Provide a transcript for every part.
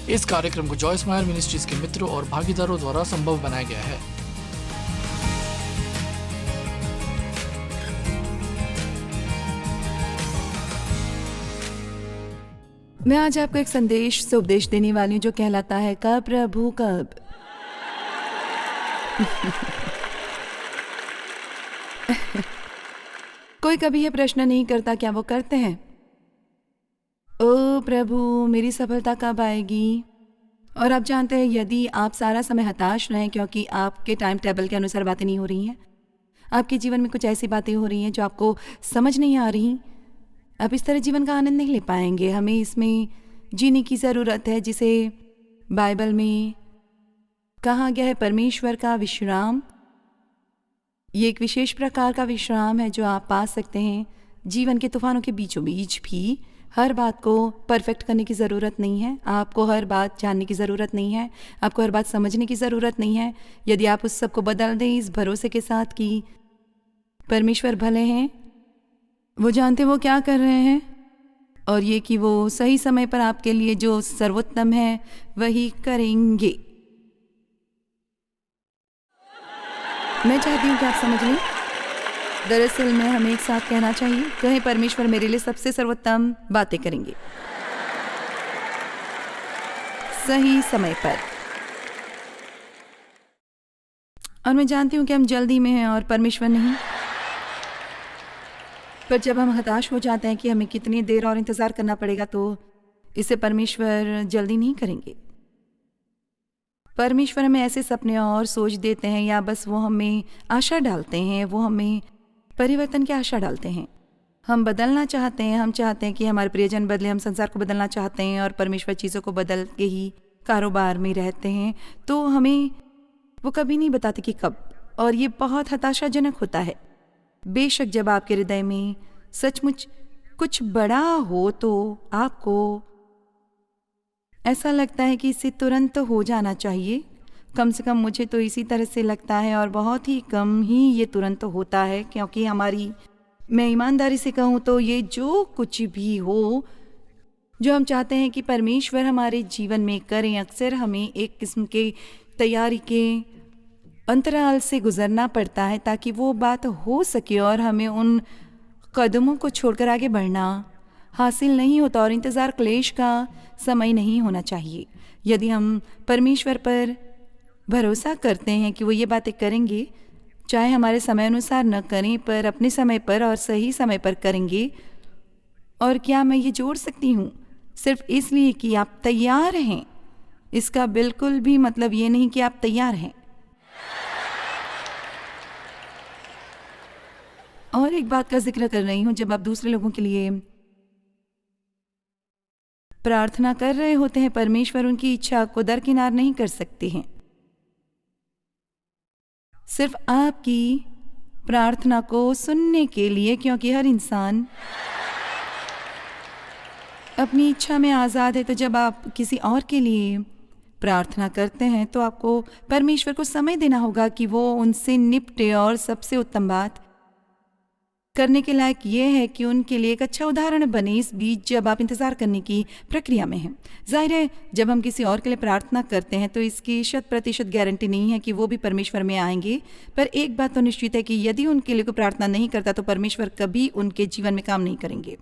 इस कार्यक्रम को जॉयस मायर मिनिस्ट्रीज के मित्रों और भागीदारों द्वारा संभव बनाया गया है। मैं आज आपको एक संदेश से उपदेश देने वाली हूँ जो कहलाता है कब प्रभु कब। कोई कभी यह प्रश्न नहीं करता, क्या वो करते हैं? ओ प्रभु, मेरी सफलता कब आएगी? और आप जानते हैं, यदि आप सारा समय हताश रहें क्योंकि आपके टाइम टेबल के अनुसार बातें नहीं हो रही हैं, आपके जीवन में कुछ ऐसी बातें हो रही हैं जो आपको समझ नहीं आ रही, आप इस तरह जीवन का आनंद नहीं ले पाएंगे। हमें इसमें जीने की ज़रूरत है जिसे बाइबल में कहा गया है परमेश्वर का विश्राम। ये एक विशेष प्रकार का विश्राम है जो आप पा सकते हैं। जीवन के तूफानों के बीचों बीच भी हर बात को परफेक्ट करने की ज़रूरत नहीं है, आपको हर बात जानने की ज़रूरत नहीं है, आपको हर बात समझने की ज़रूरत नहीं है। यदि आप उस सब को बदल दें इस भरोसे के साथ कि परमेश्वर भले हैं, वो जानते वो क्या कर रहे हैं, और ये कि वो सही समय पर आपके लिए जो सर्वोत्तम है वही करेंगे। मैं चाहती हूँ कि आप समझ लें, दरअसल में हमें एक साथ कहना चाहिए, कहें परमेश्वर मेरे लिए सबसे सर्वोत्तम बातें करेंगे सही समय पर। और मैं जानती हूँ कि हम जल्दी में हैं और परमेश्वर नहीं, पर जब हम हताश हो जाते हैं कि हमें कितनी देर और इंतज़ार करना पड़ेगा, तो इसे परमेश्वर जल्दी नहीं करेंगे। परमेश्वर हमें ऐसे सपने और सोच देते हैं, या बस वो हमें आशा डालते हैं, वो हमें परिवर्तन की आशा डालते हैं। हम बदलना चाहते हैं, हम चाहते हैं कि हमारे प्रियजन बदले, हम संसार को बदलना चाहते हैं, और परमेश्वर चीज़ों को बदल के ही कारोबार में रहते हैं। तो हमें वो कभी नहीं बताते कि कब, और ये बहुत हताशाजनक होता है। बेशक जब आपके हृदय में सचमुच कुछ बड़ा हो तो आपको ऐसा लगता है कि इसे तुरंत हो जाना चाहिए। कम से कम मुझे तो इसी तरह से लगता है, और बहुत ही कम ही ये तुरंत होता है, क्योंकि मैं ईमानदारी से कहूँ तो ये जो कुछ भी हो जो हम चाहते हैं कि परमेश्वर हमारे जीवन में करें, अक्सर हमें एक किस्म के तैयारी के अंतराल से गुजरना पड़ता है ताकि वो बात हो सके, और हमें उन कदमों को छोड़कर आगे बढ़ना हासिल नहीं होता, और इंतज़ार क्लेश का समय नहीं होना चाहिए। यदि हम परमेश्वर पर भरोसा करते हैं कि वो ये बातें करेंगे, चाहे हमारे समय अनुसार न करें, पर अपने समय पर और सही समय पर करेंगे। और क्या मैं ये जोड़ सकती हूँ, सिर्फ इसलिए कि आप तैयार हैं, इसका बिल्कुल भी मतलब ये नहीं कि आप तैयार हैं। और एक बात का जिक्र कर रही हूँ, जब आप दूसरे लोगों के लिए प्रार्थना कर रहे होते हैं, परमेश्वर उनकी इच्छा को दरकिनार नहीं कर सकते हैं। सिर्फ आपकी प्रार्थना को सुनने के लिए, क्योंकि हर इंसान अपनी इच्छा में आज़ाद है। तो जब आप किसी और के लिए प्रार्थना करते हैं तो आपको परमेश्वर को समय देना होगा कि वो उनसे निपटे, और सबसे उत्तम बात करने के लायक ये है कि उनके लिए एक अच्छा उदाहरण बने इस बीच जब आप इंतज़ार करने की प्रक्रिया में हैं। जाहिर है, जब हम किसी और के लिए प्रार्थना करते हैं तो इसकी 100% गारंटी नहीं है कि वो भी परमेश्वर में आएंगे, पर एक बात तो निश्चित है कि यदि उनके लिए कोई प्रार्थना नहीं करता तो परमेश्वर कभी उनके जीवन में काम नहीं करेंगे।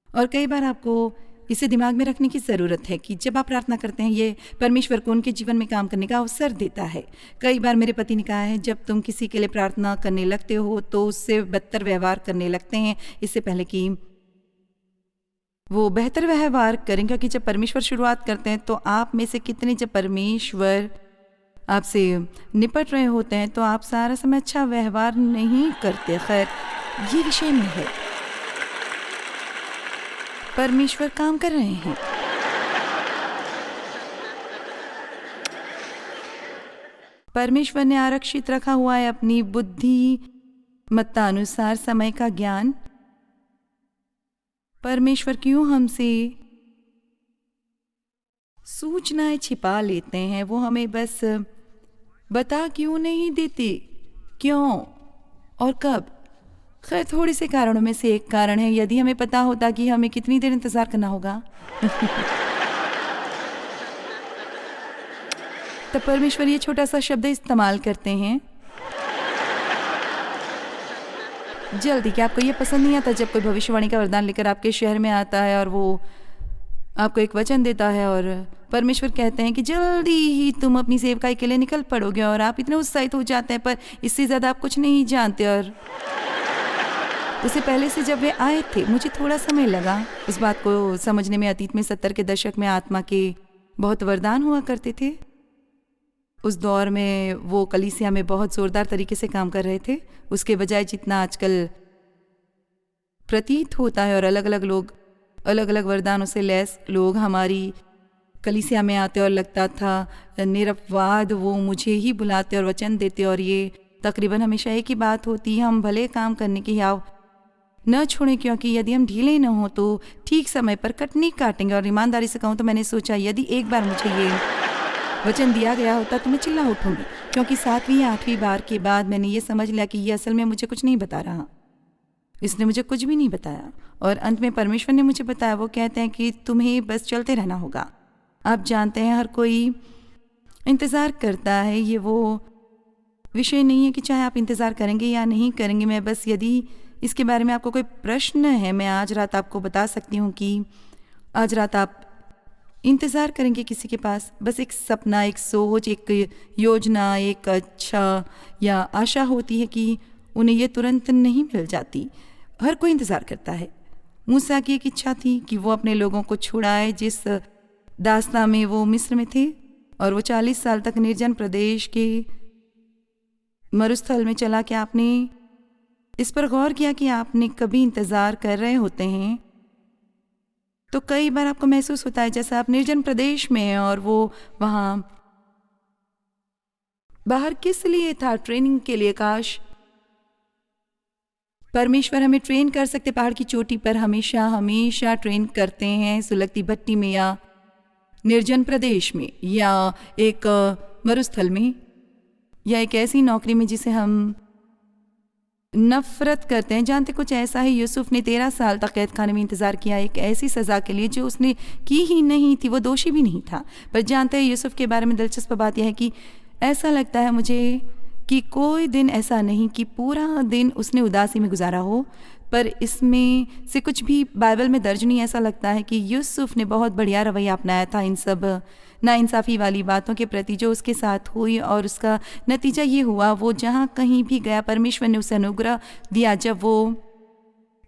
और कई बार आपको इसे दिमाग में रखने की ज़रूरत है कि जब आप प्रार्थना करते हैं, ये परमेश्वर को उनके जीवन में काम करने का अवसर देता है। कई बार मेरे पति ने कहा है, जब तुम किसी के लिए प्रार्थना करने लगते हो तो उससे बदतर व्यवहार करने लगते हैं इससे पहले कि वो बेहतर व्यवहार करें, क्योंकि जब परमेश्वर शुरुआत करते हैं तो आप में से कितने, जब परमेश्वर आपसे निपट रहे होते हैं तो आप सारा समय अच्छा व्यवहार नहीं करते। खैर, ये विषय में है, परमेश्वर काम कर रहे हैं। परमेश्वर ने आरक्षित रखा हुआ है अपनी बुद्धिमत्ता अनुसार समय का ज्ञान। परमेश्वर क्यों हमसे सूचनाएं छिपा लेते हैं? वो हमें बस बता क्यों नहीं देते, क्यों और कब? खैर, थोड़े से कारणों में से एक कारण है, यदि हमें पता होता कि हमें कितनी देर इंतज़ार करना होगा तब परमेश्वर ये छोटा सा शब्द इस्तेमाल करते हैं, जल्दी। क्या आपको ये पसंद नहीं आता जब कोई भविष्यवाणी का वरदान लेकर आपके शहर में आता है और वो आपको एक वचन देता है और परमेश्वर कहते हैं कि जल्दी ही तुम अपनी सेवकाई के लिए निकल पड़ोगे, और आप इतने उत्साहित हो जाते हैं, पर इससे ज़्यादा आप कुछ नहीं जानते। और उससे पहले से जब वे आए थे, मुझे थोड़ा समय लगा उस बात को समझने में। अतीत में 70 के दशक में आत्मा के बहुत वरदान हुआ करते थे। उस दौर में वो कलीसिया में बहुत ज़ोरदार तरीके से काम कर रहे थे, उसके बजाय जितना आजकल प्रतीत होता है। और अलग अलग लोग, अलग अलग वरदानों से लैस लोग हमारी कलीसिया में आते और लगता था निरपवाद वो मुझे ही बुलाते और वचन देते, और ये तकरीबन हमेशा एक ही बात होती है, हम भले काम करने की याव न छोड़ें, क्योंकि यदि हम ढीले न हो तो ठीक समय पर कटनी काटेंगे। और ईमानदारी से कहूँ तो मैंने सोचा यदि एक बार मुझे ये वचन दिया गया होता तो मैं चिल्ला उठूंगी, क्योंकि 7वीं या 8वीं बार के बाद मैंने ये समझ लिया कि ये असल में मुझे कुछ नहीं बता रहा, इसने मुझे कुछ भी नहीं बताया। और अंत में परमेश्वर ने मुझे बताया, वो कहते हैं कि तुम्हें बस चलते रहना होगा। आप जानते हैं हर कोई इंतज़ार करता है, ये वो विषय नहीं है कि चाहे आप इंतज़ार करेंगे या नहीं करेंगे। मैं बस यदि इसके बारे में आपको कोई प्रश्न है, मैं आज रात आपको बता सकती हूँ कि आज रात आप इंतज़ार करेंगे किसी के पास, बस एक सपना, एक सोच, एक योजना, एक अच्छा या आशा होती है कि उन्हें ये तुरंत नहीं मिल जाती। हर कोई इंतज़ार करता है। मूसा की एक इच्छा थी कि वो अपने लोगों को छुड़ाए जिस दास्तां में वो मिस्र में थे, और वो 40 साल तक निर्जन प्रदेश के मरुस्थल में चला। क्या आपने इस पर गौर किया कि आपने कभी इंतज़ार कर रहे होते हैं तो कई बार आपको महसूस होता है जैसा आप निर्जन प्रदेश में हैं, और वो वहाँ बाहर किस लिए था? ट्रेनिंग के लिए। काश परमेश्वर हमें ट्रेन कर सकते। पहाड़ की चोटी पर हमेशा हमेशा ट्रेन करते हैं, सुलगती भट्टी में या निर्जन प्रदेश में या एक मरुस्थल में या एक ऐसी नौकरी में जिसे हम नफरत करते हैं। जानते कुछ ऐसा ही यूसुफ ने 13 साल तक कैद खाने में इंतज़ार किया, एक ऐसी सज़ा के लिए जो उसने की ही नहीं थी। वो दोषी भी नहीं था। पर जानते हैं यूसुफ के बारे में दिलचस्प बात यह है कि ऐसा लगता है मुझे कि कोई दिन ऐसा नहीं कि पूरा दिन उसने उदासी में गुजारा हो, पर इसमें से कुछ भी बाइबल में दर्ज नहीं। ऐसा लगता है कि यूसुफ ने बहुत बढ़िया रवैया अपनाया था इन सब नाइंसाफ़ी वाली बातों के प्रति जो उसके साथ हुई, और उसका नतीजा ये हुआ, वो जहाँ कहीं भी गया परमेश्वर ने उसे अनुग्रह दिया। जब वो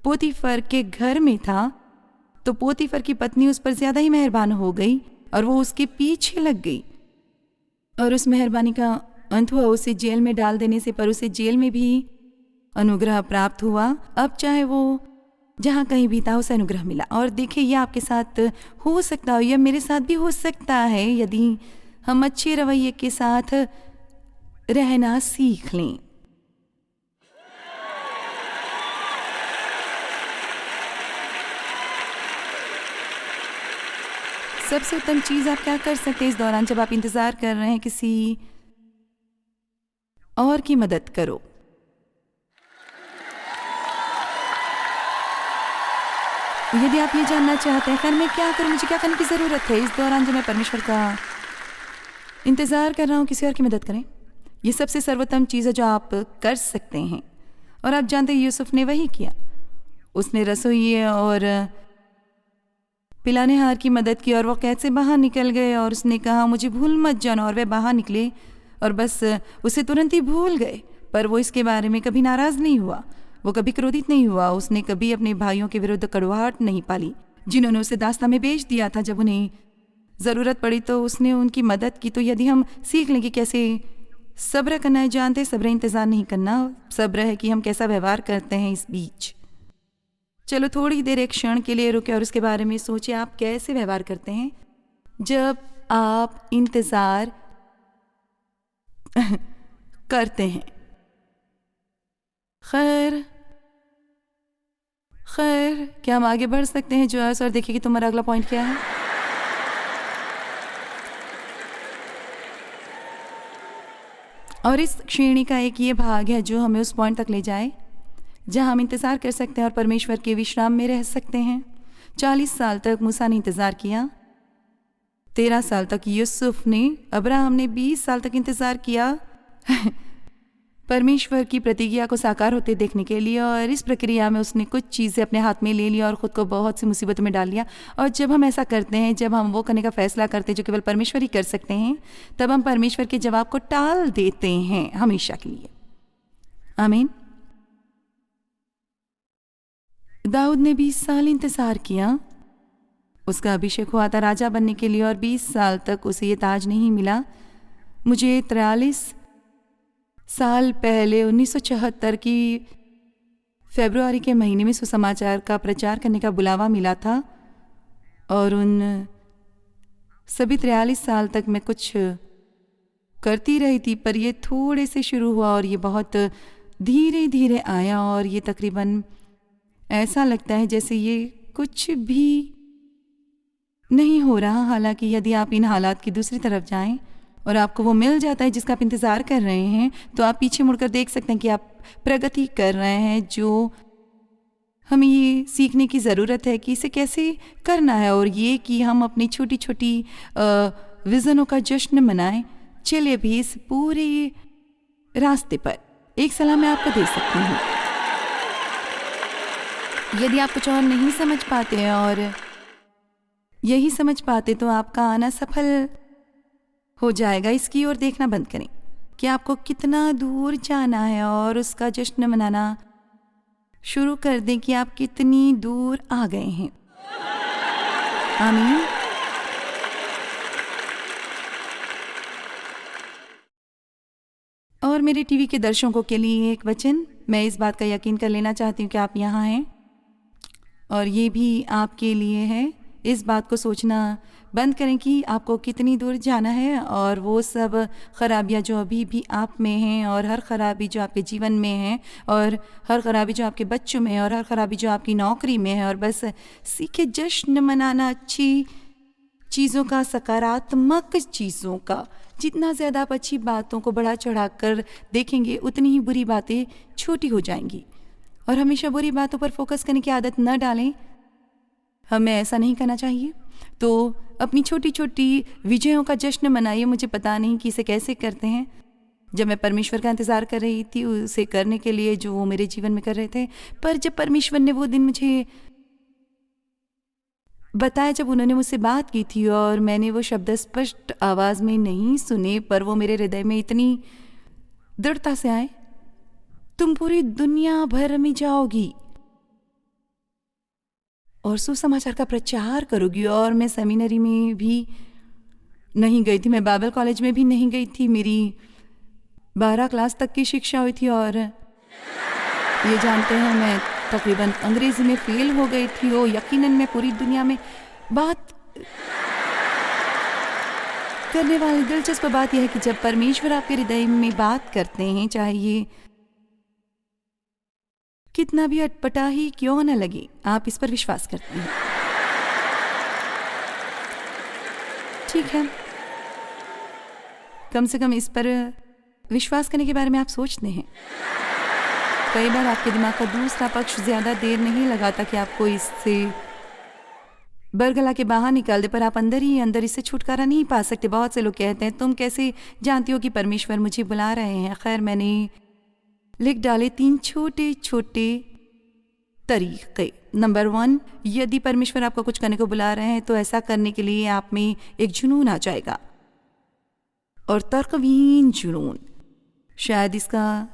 पोतीफर के घर में था तो पोतीफर की पत्नी उस पर ज़्यादा ही मेहरबान हो गई और वो उसके पीछे लग गई, और उस मेहरबानी का अंत हुआ उसे जेल में डाल देने से, पर उसे जेल में भी अनुग्रह प्राप्त हुआ। अब चाहे वो जहाँ कहीं भी था उसे अनुग्रह मिला। और देखिए यह आपके साथ हो सकता हो, यह मेरे साथ भी हो सकता है यदि हम अच्छे रवैये के साथ रहना सीख लें। सबसे उत्तम चीज़ आप क्या कर सकते हैं इस दौरान जब आप इंतज़ार कर रहे हैं? किसी और की मदद करो। यदि आप ये जानना चाहते हैं खैर मैं क्या करूं, मुझे क्या करने की ज़रूरत है इस दौरान जो मैं परमेश्वर का इंतज़ार कर रहा हूं, किसी और की मदद करें। ये सबसे सर्वोत्तम चीज़ है जो आप कर सकते हैं। और आप जानते हैं यूसुफ ने वही किया। उसने रसोई और पिलाने हार की मदद की और वो कैद से बाहर निकल गए, और उसने कहा मुझे भूल मत जाना, और वे बाहर निकले और बस उसे तुरंत ही भूल गए। पर वो इसके बारे में कभी नाराज़ नहीं हुआ, वो कभी क्रोधित नहीं हुआ, उसने कभी अपने भाइयों के विरुद्ध कड़वाहट नहीं पाली जिन्होंने उसे दास्तां में बेच दिया था। जब उन्हें ज़रूरत पड़ी तो उसने उनकी मदद की। तो यदि हम सीख लें कि कैसे सब्र करना है, जानते सब्र इंतज़ार नहीं करना, सब्र है कि हम कैसा व्यवहार करते हैं इस बीच। चलो थोड़ी देर एक क्षण के लिए रुके और उसके बारे में सोचिए आप कैसे व्यवहार करते हैं जब आप इंतज़ार करते हैं। खैर क्या हम आगे बढ़ सकते हैं जोयस, और देखिए कि तुम्हारा अगला पॉइंट क्या है। और इस श्रेणी का एक ये भाग है जो हमें उस पॉइंट तक ले जाए जहाँ हम इंतज़ार कर सकते हैं और परमेश्वर के विश्राम में रह सकते हैं। 40 साल तक मूसा ने इंतज़ार किया, 13 साल तक यूसुफ ने, अब्राहम ने 20 साल तक इंतज़ार किया परमेश्वर की प्रतिज्ञा को साकार होते देखने के लिए, और इस प्रक्रिया में उसने कुछ चीज़ें अपने हाथ में ले लिया और ख़ुद को बहुत सी मुसीबतों में डाल लिया। और जब हम ऐसा करते हैं, जब हम वो करने का फ़ैसला करते हैं जो केवल परमेश्वर ही कर सकते हैं, तब हम परमेश्वर के जवाब को टाल देते हैं हमेशा के लिए। आमीन। दाऊद ने 20 साल इंतज़ार किया, उसका अभिषेक हुआ था राजा बनने के लिए, और 20 साल तक उसे ये ताज नहीं मिला। मुझे 43 साल पहले 1974 की फरवरी के महीने में सुसमाचार का प्रचार करने का बुलावा मिला था, और उन सभी 43 साल तक मैं कुछ करती रही थी, पर ये थोड़े से शुरू हुआ और ये बहुत धीरे धीरे आया, और ये तकरीबन ऐसा लगता है जैसे ये कुछ भी नहीं हो रहा। हालांकि यदि आप इन हालात की दूसरी तरफ जाएं और आपको वो मिल जाता है जिसका आप इंतज़ार कर रहे हैं, तो आप पीछे मुड़कर देख सकते हैं कि आप प्रगति कर रहे हैं। जो हमें ये सीखने की ज़रूरत है कि इसे कैसे करना है, और ये कि हम अपनी छोटी छोटी विज़नों का जश्न मनाएं। चलिए भी इस पूरे रास्ते पर एक सलाह मैं आपको दे सकती हूँ। यदि आप कुछ और नहीं समझ पाते हैं और यही समझ पाते, तो आपका आना सफल हो जाएगा। इसकी ओर देखना बंद करें कि आपको कितना दूर जाना है, और उसका जश्न मनाना शुरू कर दें कि आप कितनी दूर आ गए हैं। आमीन। और मेरे टीवी के दर्शकों के लिए एक वचन, मैं इस बात का यकीन कर लेना चाहती हूँ कि आप यहाँ हैं, और ये भी आपके लिए है। इस बात को सोचना बंद करें कि आपको कितनी दूर जाना है, और वो सब खराबियाँ जो अभी भी आप में हैं, और हर खराबी जो आपके जीवन में है, और हर खराबी जो आपके बच्चों में है, और हर खराबी जो आपकी नौकरी में है, और बस सीखे जश्न मनाना अच्छी चीज़ों का, सकारात्मक चीज़ों का। जितना ज़्यादा आप अच्छी बातों को बढ़ा चढ़ा कर देखेंगे, उतनी ही बुरी बातें छोटी हो जाएंगी। और हमेशा बुरी बातों पर फोकस करने की आदत न डालें, हमें ऐसा नहीं करना चाहिए। तो अपनी छोटी छोटी विजयों का जश्न मनाइए। मुझे पता नहीं कि इसे कैसे करते हैं। जब मैं परमेश्वर का इंतज़ार कर रही थी उसे करने के लिए जो वो मेरे जीवन में कर रहे थे, पर जब परमेश्वर ने वो दिन मुझे बताया, जब उन्होंने मुझसे बात की थी, और मैंने वो शब्द स्पष्ट आवाज़ में नहीं सुने, पर वो मेरे हृदय में इतनी दृढ़ता से आए, तुम पूरी दुनिया भर में जाओगी और सुसमाचार का प्रचार करोगी। और मैं सेमिनरी में भी नहीं गई थी, मैं बाइबल कॉलेज में भी नहीं गई थी। मेरी 12 क्लास तक की शिक्षा हुई थी, और ये जानते हैं मैं तकरीबन अंग्रेज़ी में फेल हो गई थी। वो यकीनन मैं पूरी दुनिया में बात करने वाली दिलचस्प बात यह है कि जब परमेश्वर आपके हृदय में बात करते हैं, चाहे ये कितना भी अटपटा ही क्यों न लगे, आप इस पर विश्वास करते हैं। ठीक है, कम से कम इस पर विश्वास करने के बारे में आप सोचते हैं। कई बार आपके दिमाग का दूसरा पक्ष ज़्यादा देर नहीं लगाता कि आपको इससे बरगला के बाहर निकाल दे, पर आप अंदर ही अंदर इससे छुटकारा नहीं पा सकते। बहुत से लोग कहते हैं, तुम कैसे जानती हो कि परमेश्वर मुझे बुला रहे हैं? खैर, मैंने लिख डाले 3 छोटे छोटे तरीके। नंबर 1, यदि परमेश्वर आपको कुछ करने को बुला रहे हैं, तो ऐसा करने के लिए आप में एक जुनून आ जाएगा, और तर्कविहीन जुनून। शायद इसका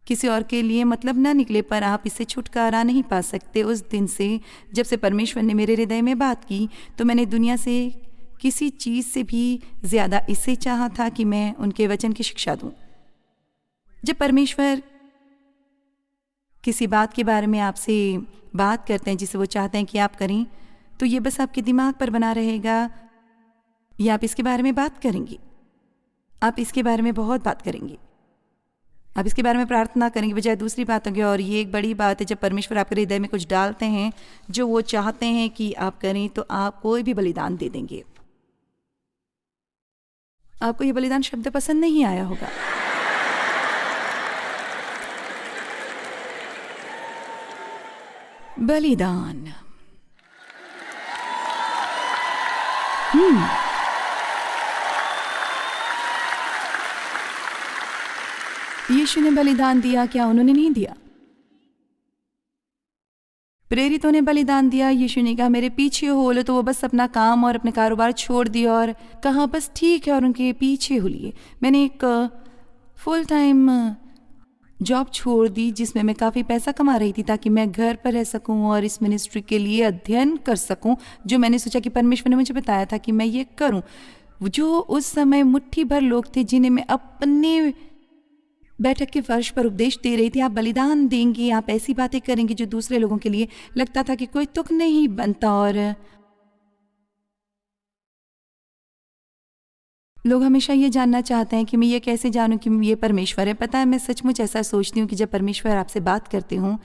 किसी और के लिए मतलब ना निकले, पर आप इससे छुटकारा नहीं पा सकते। उस दिन से जब से परमेश्वर ने मेरे हृदय में बात की, तो मैंने दुनिया से किसी चीज़ से भी ज़्यादा इसे चाहा था कि मैं उनके वचन की शिक्षा दूं। जब परमेश्वर किसी बात के बारे में आपसे बात करते हैं जिसे वो चाहते हैं कि आप करें, तो ये बस आपके दिमाग पर बना रहेगा, या आप इसके बारे में बात करेंगे, आप इसके बारे में बहुत बात करेंगे, आप इसके बारे में प्रार्थना करेंगे बजाय दूसरी बातों के। और ये एक बड़ी बात है, जब परमेश्वर आपके हृदय में कुछ डालते हैं जो वो चाहते हैं कि आप करें, तो आप कोई भी बलिदान दे देंगे। आपको ये बलिदान शब्द पसंद नहीं आया होगा, बलिदान। यीशु ने बलिदान दिया, क्या उन्होंने नहीं दिया? प्रेरितों ने बलिदान दिया। यीशु ने कहा मेरे पीछे हो लो, तो वो बस अपना काम और अपने कारोबार छोड़ दिया और कहा बस ठीक है, और उनके पीछे हो लिए। मैंने एक फुल टाइम जॉब छोड़ दी जिसमें मैं काफ़ी पैसा कमा रही थी, ताकि मैं घर पर रह सकूं और इस मिनिस्ट्री के लिए अध्ययन कर सकूं, जो मैंने सोचा कि परमेश्वर ने मुझे बताया था कि मैं ये करूं। जो उस समय मुट्ठी भर लोग थे जिन्हें मैं अपने बैठक के फर्श पर उपदेश दे रही थी, आप बलिदान देंगे, आप ऐसी बातें करेंगे जो दूसरे लोगों के लिए लगता था कि कोई तुक नहीं बनता, और लोग हमेशा ये जानना चाहते हैं कि मैं ये कैसे जानूं कि ये परमेश्वर है। पता है, मैं सचमुच ऐसा सोचती हूँ कि जब परमेश्वर आपसे बात करते हों,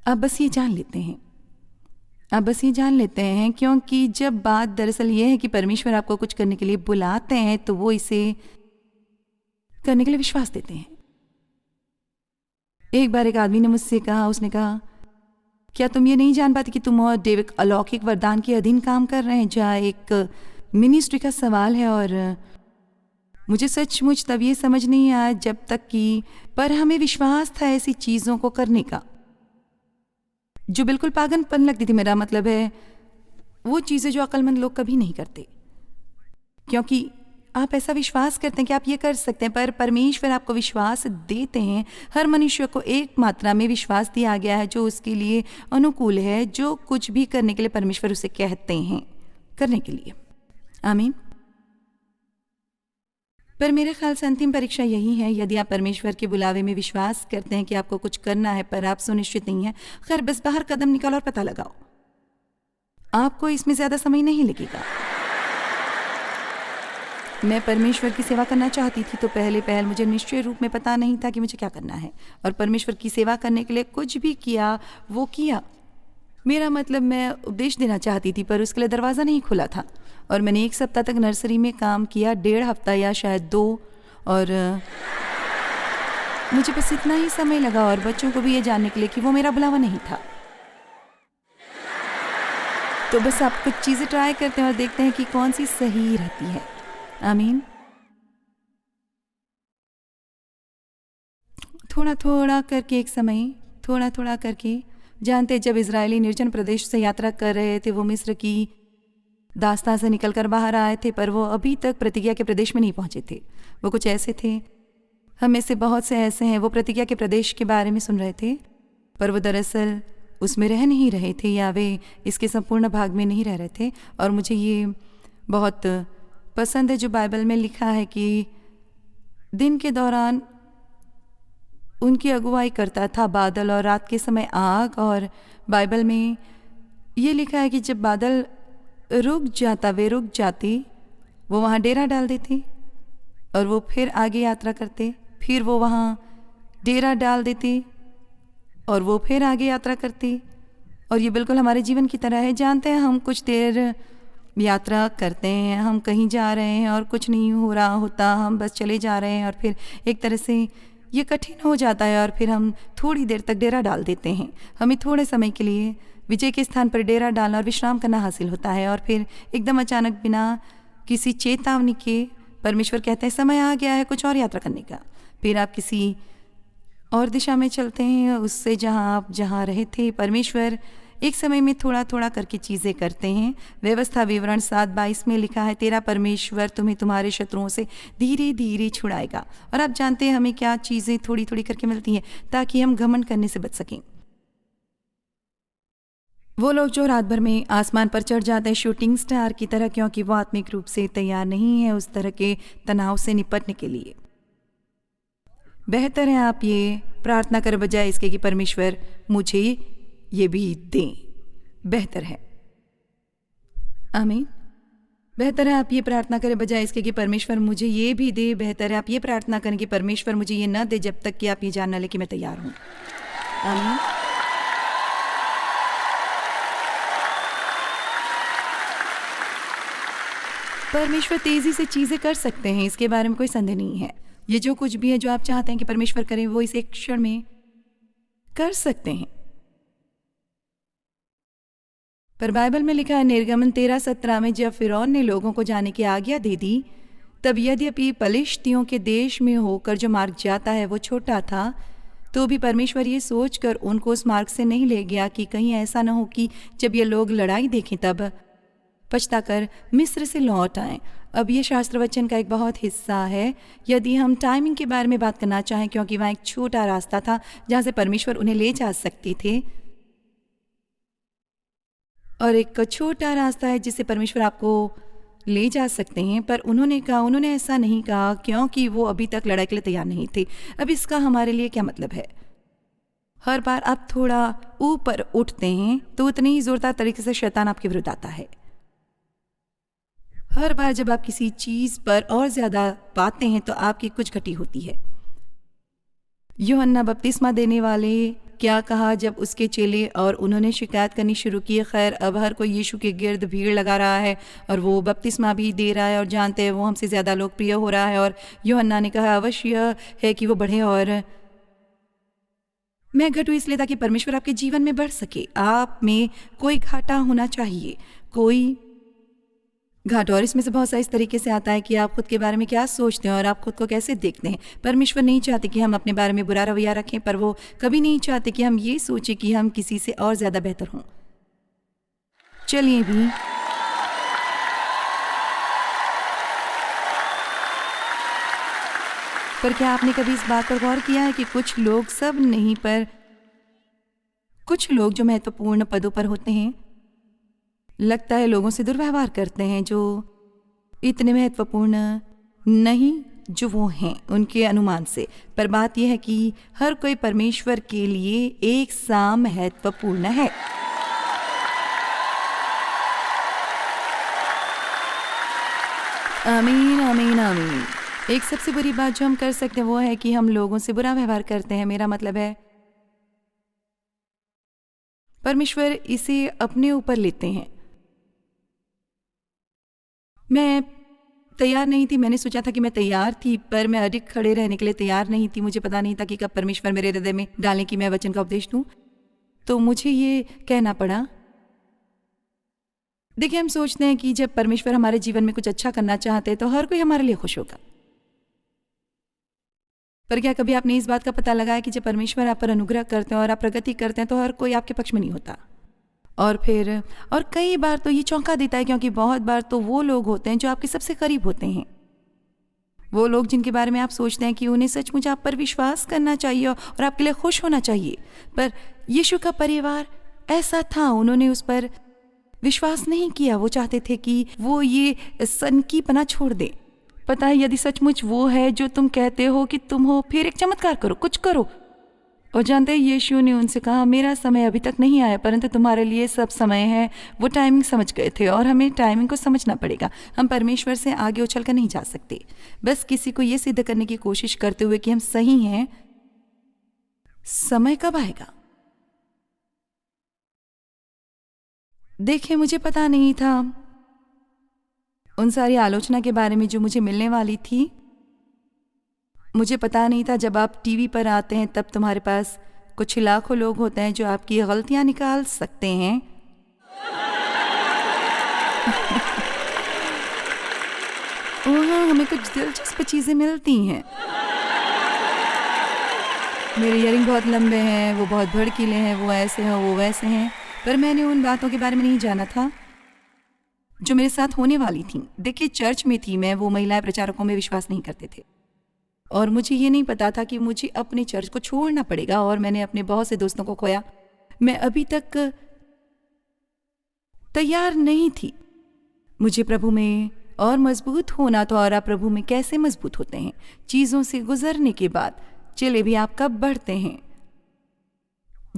आप बस ये जान लेते हैं, आप बस ये जान लेते हैं, क्योंकि जब बात दरअसल ये है कि परमेश्वर आपको कुछ करने के लिए बुलाते हैं, तो वो इसे करने के लिए विश्वास देते हैं। एक बार एक आदमी ने मुझसे कहा, उसने कहा क्या तुम ये नहीं जान पाती कि तुम और डेव एक अलौकिक वरदान के अधीन काम कर रहे हैं, जहाँ एक मिनिस्ट्री का सवाल है। और मुझे सचमुच तब ये समझ नहीं आया जब तक कि, पर हमें विश्वास था ऐसी चीज़ों को करने का जो बिल्कुल पागलपन लगती थी। मेरा मतलब है वो चीज़ें जो अक्लमंद लोग कभी नहीं करते, क्योंकि आप ऐसा विश्वास करते हैं कि आप ये कर सकते हैं, पर परमेश्वर आपको विश्वास देते हैं। हर मनुष्य को एक मात्रा में विश्वास दिया गया है जो उसके लिए अनुकूल है, जो कुछ भी करने के लिए परमेश्वर उसे कहते हैं करने के लिए। आमीन। पर मेरे ख्याल से अंतिम परीक्षा यही है, यदि आप परमेश्वर के बुलावे में विश्वास करते हैं कि आपको कुछ करना है पर आप सुनिश्चित नहीं हैं, खैर बस बाहर कदम निकालो और पता लगाओ, आपको इसमें ज़्यादा समय नहीं लगेगा। मैं परमेश्वर की सेवा करना चाहती थी, तो पहले पहल मुझे निश्चय रूप में पता नहीं था कि मुझे क्या करना है, और परमेश्वर की सेवा करने के लिए कुछ भी किया वो किया। मेरा मतलब मैं उपदेश देना चाहती थी, पर उसके लिए दरवाज़ा नहीं खुला था, और मैंने 1 सप्ताह तक नर्सरी में काम किया, 1.5 हफ्ता या शायद 2, और मुझे बस इतना ही समय लगा, और बच्चों को भी ये जानने के लिए कि वो मेरा बुलावा नहीं था। तो बस आप कुछ चीज़ें ट्राई करते हैं और देखते हैं कि कौन सी सही रहती है। आमीन। थोड़ा थोड़ा करके एक समय, थोड़ा थोड़ा करके, जानते जब इजरायली निर्जन प्रदेश से यात्रा कर रहे थे, वो मिस्र की दास्तां से निकलकर बाहर आए थे, पर वो अभी तक प्रतिज्ञा के प्रदेश में नहीं पहुंचे थे। वो कुछ ऐसे थे, हम में से बहुत से ऐसे हैं, वो प्रतिज्ञा के प्रदेश के बारे में सुन रहे थे, पर वो दरअसल उसमें रह नहीं रहे थे, या वे इसके संपूर्ण भाग में नहीं रह रहे थे। और मुझे ये बहुत पसंद है जो बाइबल में लिखा है कि दिन के दौरान उनकी अगुवाई करता था बादल, और रात के समय आग। और बाइबल में ये लिखा है कि जब बादल रुक जाता, वे रुक जाते, वो वहाँ डेरा डाल देते, और वो फिर आगे यात्रा करते, फिर वो वहाँ डेरा डाल देते, और वो फिर आगे यात्रा करते। और ये बिल्कुल हमारे जीवन की तरह है। जानते हैं, हम कुछ देर यात्रा करते हैं, हम कहीं जा रहे हैं और कुछ नहीं हो रहा होता, हम बस चले जा रहे हैं, और फिर एक तरह से ये कठिन हो जाता है, और फिर हम थोड़ी देर तक डेरा डाल देते हैं। हमें थोड़े समय के लिए विजय के स्थान पर डेरा डालना और विश्राम करना हासिल होता है, और फिर एकदम अचानक बिना किसी चेतावनी के परमेश्वर कहते हैं समय आ गया है कुछ और यात्रा करने का। फिर आप किसी और दिशा में चलते हैं, उससे जहाँ रहे थे। परमेश्वर एक समय में थोड़ा थोड़ा करके चीज़ें करते हैं। व्यवस्था विवरण 7:22 में लिखा है, तेरा परमेश्वर तुम्हें तुम्हारे शत्रुओं से धीरे धीरे छुड़ाएगा। और आप जानते हैं हमें क्या चीज़ें थोड़ी थोड़ी करके मिलती हैं, ताकि हम घमंड करने से बच सकें। वो लोग जो रात भर में आसमान पर चढ़ जाते हैं शूटिंग स्टार की तरह, क्योंकि वो आत्मिक रूप से तैयार नहीं है उस तरह के तनाव से निपटने के लिए। बेहतर है आप ये प्रार्थना कर बजाय इसके कि परमेश्वर मुझे ये भी दें। बेहतर है, आमीन। बेहतर है आप ये प्रार्थना करें बजाय इसके कि परमेश्वर मुझे ये भी दे। बेहतर है आप ये प्रार्थना करें कि परमेश्वर मुझे ये न दे जब तक कि आप ये जान न ले कि मैं तैयार हूँ। आमीन। परमेश्वर तेजी से चीज़ें कर सकते हैं, इसके बारे में कोई संदेह नहीं है। ये जो कुछ भी है जो आप चाहते हैं कि परमेश्वर करें, वो इस एक क्षण में कर सकते हैं। पर बाइबल में लिखा है निर्गमन 13:17 में, जब फिरौन ने लोगों को जाने की आज्ञा दे दी, तब यद्यपि पलिश्तियों के देश में होकर जो मार्ग जाता है वो छोटा था, तो भी परमेश्वर ये सोचकर उनको उस मार्ग से नहीं ले गया कि कहीं ऐसा न हो कि जब ये लोग लड़ाई देखें तब पछताकर मिस्र से लौट आएं। अब ये शास्त्र वचन का एक बहुत हिस्सा है। यदि हम टाइमिंग के बारे में बात करना चाहें, क्योंकि वहाँ एक छोटा रास्ता था जहाँ से परमेश्वर उन्हें ले जा सकते थे, और एक छोटा रास्ता है जिससे परमेश्वर आपको ले जा सकते हैं, पर उन्होंने ऐसा नहीं कहा क्योंकि वो अभी तक लड़ाई के लिए तैयार नहीं थे। अब इसका हमारे लिए क्या मतलब है? हर बार आप थोड़ा ऊपर उठते हैं तो उतनी ही जोरदार तरीके से शैतान आपके विरुद्ध आता है। हर बार जब आप किसी चीज पर और ज्यादा पाते हैं तो आपकी कुछ घटी होती है। यूहन्ना बपतिस्मा देने वाले क्या कहा जब उसके चेले और उन्होंने शिकायत करनी शुरू की, खैर अब हर कोई यीशु के गिर्द भीड़ लगा रहा है और वो बपतिस्मा भी दे रहा है और जानते हैं वो हमसे ज़्यादा लोकप्रिय हो रहा है, और यूहन्ना ने कहा अवश्य है कि वो बढ़े और मैं घटूं इसलिए ताकि परमेश्वर आपके जीवन में बढ़ सके। आप में कोई घाटा होना चाहिए, कोई घाट, और इसमें से बहुत सारे इस तरीके से आता है कि आप खुद के बारे में क्या सोचते हैं और आप खुद को कैसे देखते हैं। परमेश्वर नहीं चाहते कि हम अपने बारे में बुरा रवैया रखें, पर वो कभी नहीं चाहते कि हम ये सोचें कि हम किसी से और ज़्यादा बेहतर हों। चलिए भी पर क्या आपने कभी इस बात पर गौर किया है कि कुछ लोग, सब नहीं पर कुछ लोग जो महत्वपूर्ण पदों पर होते हैं, लगता है लोगों से दुर्व्यवहार करते हैं जो इतने महत्वपूर्ण नहीं जो वो हैं उनके अनुमान से। पर बात यह है कि हर कोई परमेश्वर के लिए एक सा महत्वपूर्ण है। आमीन आमीन आमीन। एक सबसे बुरी बात जो हम कर सकते हैं वो है कि हम लोगों से बुरा व्यवहार करते हैं। मेरा मतलब है परमेश्वर इसे अपने ऊपर लेते हैं। मैं तैयार नहीं थी, मैंने सोचा था कि मैं तैयार थी, पर मैं अधिक खड़े रहने के लिए तैयार नहीं थी। मुझे पता नहीं था कि कब परमेश्वर मेरे हृदय में डालें कि मैं वचन का उपदेश दूं, तो मुझे ये कहना पड़ा। देखिए, हम सोचते हैं कि जब परमेश्वर हमारे जीवन में कुछ अच्छा करना चाहते हैं तो हर कोई हमारे लिए खुश होगा, पर क्या कभी आपने इस बात का पता लगाया कि जब परमेश्वर आप पर अनुग्रह करते हैं और आप प्रगति करते हैं तो हर कोई आपके पक्ष में नहीं होता। और कई बार तो ये चौंका देता है, क्योंकि बहुत बार तो वो लोग होते हैं जो आपके सबसे करीब होते हैं, वो लोग जिनके बारे में आप सोचते हैं कि उन्हें सचमुच आप पर विश्वास करना चाहिए और आपके लिए खुश होना चाहिए। पर यीशु का परिवार ऐसा था, उन्होंने उस पर विश्वास नहीं किया। वो चाहते थे कि वो ये सनकीपना छोड़ दे। पता है, यदि सचमुच वो है जो तुम कहते हो कि तुम हो, फिर एक चमत्कार करो, कुछ करो। और जानते हैं, यीशु ने उनसे कहा मेरा समय अभी तक नहीं आया, परंतु तुम्हारे लिए सब समय है। वो टाइमिंग समझ गए थे और हमें टाइमिंग को समझना पड़ेगा। हम परमेश्वर से आगे उछल कर नहीं जा सकते, बस किसी को ये सिद्ध करने की कोशिश करते हुए कि हम सही हैं। समय कब आएगा? देखिए, मुझे पता नहीं था उन सारी आलोचना के बारे में जो मुझे मिलने वाली थी। मुझे पता नहीं था जब आप टीवी पर आते हैं तब तुम्हारे पास कुछ लाखों लोग होते हैं जो आपकी गलतियां निकाल सकते हैं। वहाँ हमें कुछ दिलचस्प चीजें मिलती हैं। मेरे इयरिंग बहुत लंबे हैं, वो बहुत भड़कीले हैं, वो ऐसे हैं, वो वैसे हैं, पर मैंने उन बातों के बारे में नहीं जाना था जो मेरे साथ होने वाली थी। देखिए, चर्च में थी मैं, वो महिलाएं प्रचारकों में विश्वास नहीं करते थे और मुझे ये नहीं पता था कि मुझे अपने चर्च को छोड़ना पड़ेगा, और मैंने अपने बहुत से दोस्तों को खोया। मैं अभी तक तैयार नहीं थी। मुझे प्रभु में और मजबूत होना था। और आप प्रभु में कैसे मजबूत होते हैं? चीज़ों से गुजरने के बाद। चले भी, आप कब बढ़ते हैं?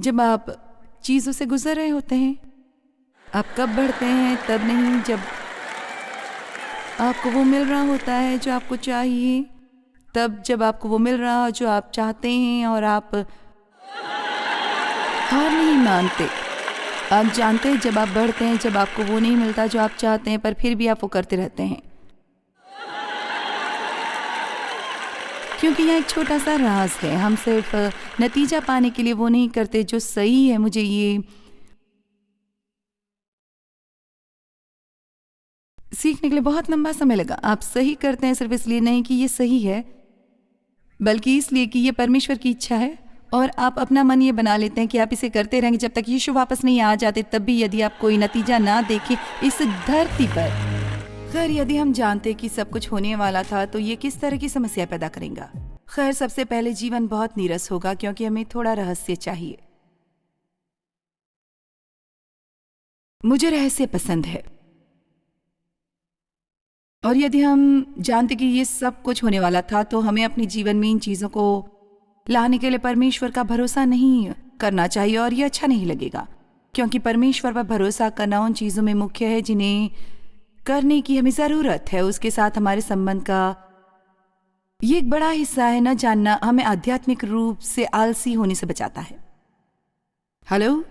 जब आप चीज़ों से गुजर रहे होते हैं। आप कब बढ़ते हैं? तब नहीं जब आपको वो मिल रहा होता है जो आपको चाहिए, तब जब आपको वो मिल रहा जो आप चाहते हैं और आप हार नहीं मानते। आप जानते हैं जब आप बढ़ते हैं, जब आपको वो नहीं मिलता जो आप चाहते हैं, पर फिर भी आप वो करते रहते हैं, क्योंकि यह एक छोटा सा राज है। हम सिर्फ नतीजा पाने के लिए वो नहीं करते जो सही है। मुझे ये सीखने के लिए बहुत लंबा समय लगा। आप सही करते हैं सिर्फ इसलिए नहीं कि ये सही है, बल्कि इसलिए कि ये परमेश्वर की इच्छा है, और आप अपना मन ये बना लेते हैं कि आप इसे करते रहेंगे जब तक यीशु वापस नहीं आ जाते। तब भी यदि आप कोई नतीजा ना देखें इस धरती पर। खैर, यदि हम जानते कि सब कुछ होने वाला था तो ये किस तरह की समस्या पैदा करेगा। खैर, सबसे पहले जीवन बहुत नीरस होगा क्योंकि हमें थोड़ा रहस्य चाहिए। मुझे रहस्य पसंद है, और यदि हम जानते कि ये सब कुछ होने वाला था तो हमें अपने जीवन में इन चीज़ों को लाने के लिए परमेश्वर का भरोसा नहीं करना चाहिए, और ये अच्छा नहीं लगेगा क्योंकि परमेश्वर पर भरोसा करना उन चीज़ों में मुख्य है जिन्हें करने की हमें ज़रूरत है। उसके साथ हमारे संबंध का ये एक बड़ा हिस्सा है। न जानना हमें आध्यात्मिक रूप से आलसी होने से बचाता है। हेलो,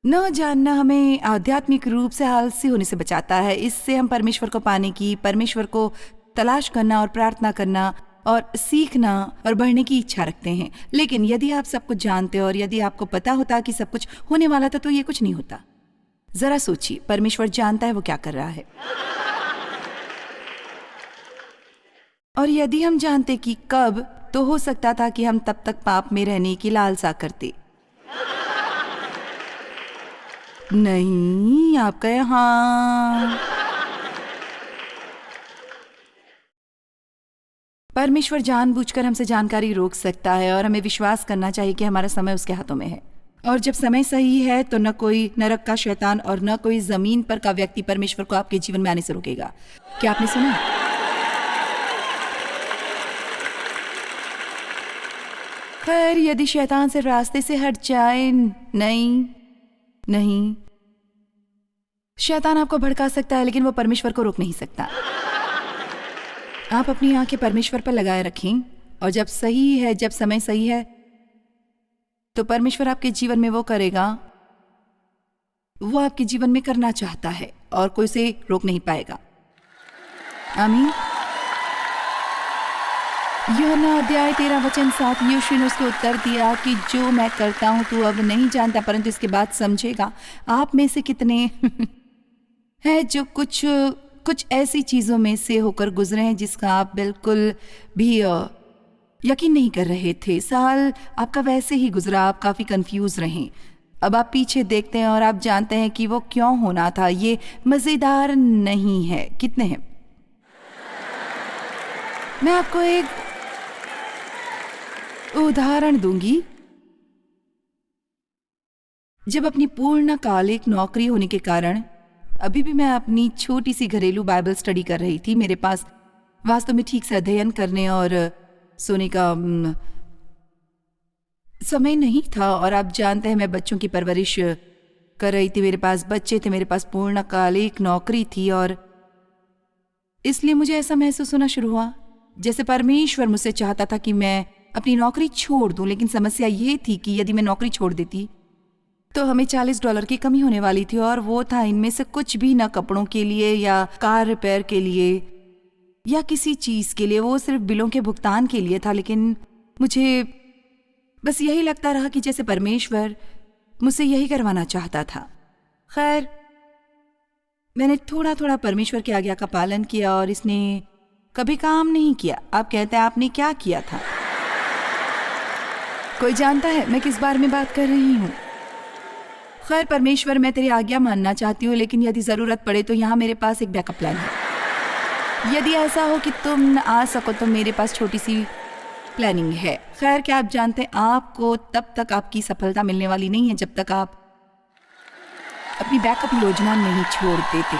न जानना हमें आध्यात्मिक रूप से आलसी होने से बचाता है। इससे हम परमेश्वर को पाने की, परमेश्वर को तलाश करना और प्रार्थना करना और सीखना और बढ़ने की इच्छा रखते हैं। लेकिन यदि आप सब कुछ जानते और यदि आपको पता होता कि सब कुछ होने वाला था तो ये कुछ नहीं होता। जरा सोचिए, परमेश्वर जानता है वो क्या कर रहा है। और यदि हम जानते कि कब, तो हो सकता था कि हम तब तक पाप में रहने की लालसा करते। नहीं, आप कहे हाँ। परमेश्वर जानबूझकर हमसे जानकारी रोक सकता है और हमें विश्वास करना चाहिए कि हमारा समय उसके हाथों में है। और जब समय सही है तो न कोई नरक का शैतान और न कोई जमीन पर का व्यक्ति परमेश्वर को आपके जीवन में आने से रोकेगा। क्या आपने सुना? खैर, यदि शैतान से रास्ते से हट जाए, नहीं, शैतान आपको भड़का सकता है लेकिन वो परमेश्वर को रोक नहीं सकता। आप अपनी आंखें परमेश्वर पर लगाए रखें, और जब सही है, जब समय सही है, तो परमेश्वर आपके जीवन में वो करेगा वो आपके जीवन में करना चाहता है और कोई उसे रोक नहीं पाएगा। आमीन। यूहन्ना अध्याय 13:7, यीशु ने उसको उत्तर दिया कि जो मैं करता हूं तू अब नहीं जानता, परंतु इसके बाद समझेगा। आप में से कितने हैं जो कुछ ऐसी चीजों में से होकर गुजरे हैं जिसका आप बिल्कुल भी यकीन नहीं कर रहे थे। साल आपका वैसे ही गुजरा, आप काफी कंफ्यूज रहे। अब आप पीछे देखते हैं और आप जानते हैं कि वो क्यों होना था। ये मजेदार नहीं है? कितने हैं? मैं आपको एक उदाहरण दूंगी। जब अपनी पूर्णकालिक नौकरी होने के कारण अभी भी मैं अपनी छोटी सी घरेलू बाइबल स्टडी कर रही थी। मेरे पास वास्तव में ठीक से अध्ययन करने और सोने का समय नहीं था, और आप जानते हैं मैं बच्चों की परवरिश कर रही थी। मेरे पास बच्चे थे, मेरे पास पूर्णकालिक नौकरी थी, और इसलिए मुझे ऐसा महसूस होना शुरू हुआ जैसे परमेश्वर मुझसे चाहता था कि मैं अपनी नौकरी छोड़ दूं। लेकिन समस्या ये थी कि यदि मैं नौकरी छोड़ देती तो हमें $40 की कमी होने वाली थी, और वो था इनमें से कुछ भी ना कपड़ों के लिए या कार रिपेयर के लिए या किसी चीज़ के लिए, वो सिर्फ बिलों के भुगतान के लिए था। लेकिन मुझे बस यही लगता रहा कि जैसे परमेश्वर मुझसे यही करवाना चाहता था। खैर, मैंने थोड़ा थोड़ा परमेश्वर की आज्ञा का पालन किया और इसने कभी काम नहीं किया। आप कहते हैं आपने क्या किया था? कोई जानता है मैं किस बारे में बात कर रही हूँ? खैर, परमेश्वर, मैं तेरी आज्ञा मानना चाहती हूँ, लेकिन यदि ज़रूरत पड़े तो यहाँ मेरे पास एक बैकअप प्लान है। यदि ऐसा हो कि तुम न आ सको तो मेरे पास छोटी सी प्लानिंग है। खैर, क्या आप जानते हैं आपको तब तक आपकी सफलता मिलने वाली नहीं है जब तक आप अपनी बैकअप योजना नहीं छोड़ देते।